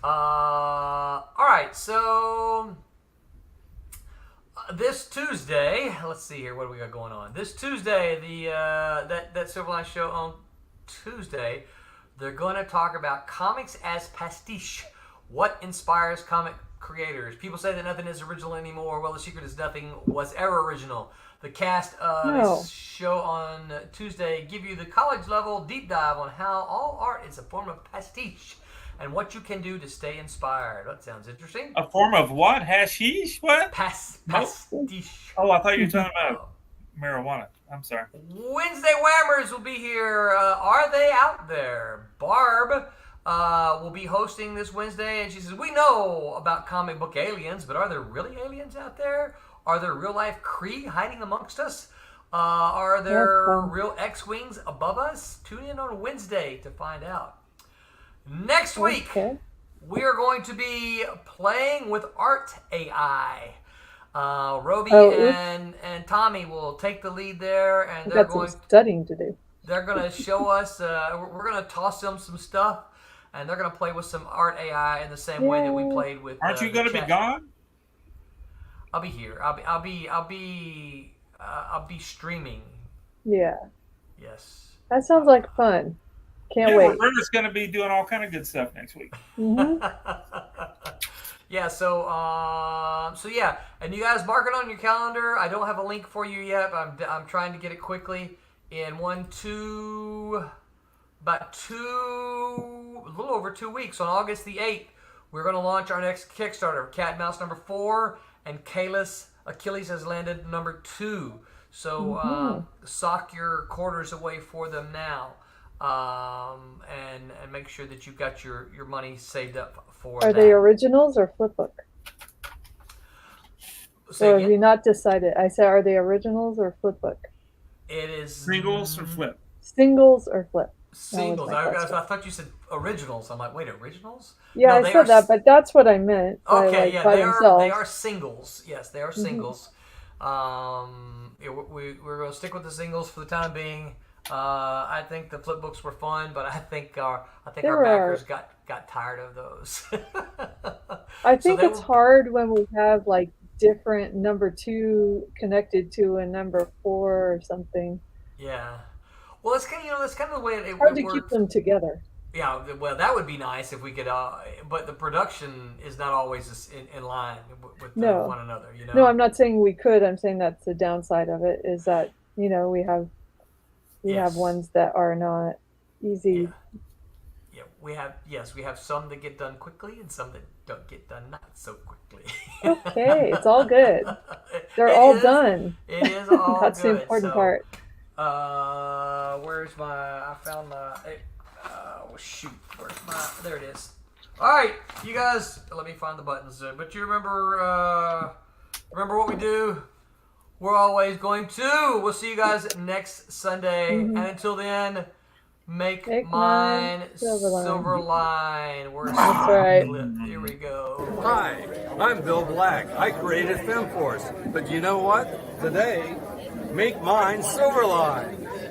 All right, so this Tuesday, let's see here, what do we got going on? This Tuesday, that Silverline show on Tuesday, they're going to talk about comics as pastiche. What inspires comic creators? People say that nothing is original anymore. Well, the secret is nothing was ever original. The cast of this show on Tuesday give you the college level deep dive on how all art is a form of pastiche and what you can do to stay inspired. That sounds interesting. A form of what? Hashish? What? Pastiche. Oh, I thought you were talking about marijuana. I'm sorry. Wednesday Whammers will be here. Are they out there? Barb will be hosting this Wednesday, and she says, we know about comic book aliens, but are there really aliens out there? Are there real-life Kree hiding amongst us? Are there real X-Wings above us? Tune in on Wednesday to find out. Next week, we are going to be playing with Art AI. Roby and Tommy will take the lead there, and they're going some studying to do. They're going to show us. We're going to toss them some stuff, and they're going to play with some Art AI in the same way that we played with. Aren't you going to be gone? I'll be here. I'll be streaming. Yeah. Yes. That sounds like fun. Can't wait. Roberta's going to be doing all kind of good stuff next week. Mm-hmm. Yeah. So yeah, and you guys mark it on your calendar. I don't have a link for you yet, but I'm trying to get it quickly. In a little over 2 weeks, on August the 8th, we're going to launch our next Kickstarter, Cat and Mouse number 4, and Achilles has landed number 2. So sock your quarters away for them now, and make sure that you've got your money saved up for Are that. they originals or flipbook? Or have you not decided? I said, are they originals or flipbook? It is singles or flip. Singles or flip? Singles. I thought you said originals. I'm like, wait, originals? Yeah, I said that, but that's what I meant. Okay, by themselves. They are singles. Yes, they are singles. We're going to stick with the singles for the time being. I think the flip books were fun, but I think our backers got tired of those. I think it's hard when we have like different number 2 connected to a number 4 or something. Yeah. Well, that's kind of the way it hard to works. Keep them together. Yeah, well, that would be nice if we could, but the production is not always in line with one another. No, I'm not saying we could. I'm saying that's the downside of it is that we have ones that are not easy. Yeah, we have some that get done quickly and some that don't get done not so quickly. Okay, it's all good. They're all done. It is all That's good. the important part. where's my? I found my. Oh shoot! Where's my? There it is. All right, you guys. Let me find the buttons. But you remember what we do. We're always going to. We'll see you guys next Sunday. And until then, make mine Silverline. That's right. Here we go. Hi, I'm Bill Black. I created FemForce. But you know what? Today, make mine Silverline.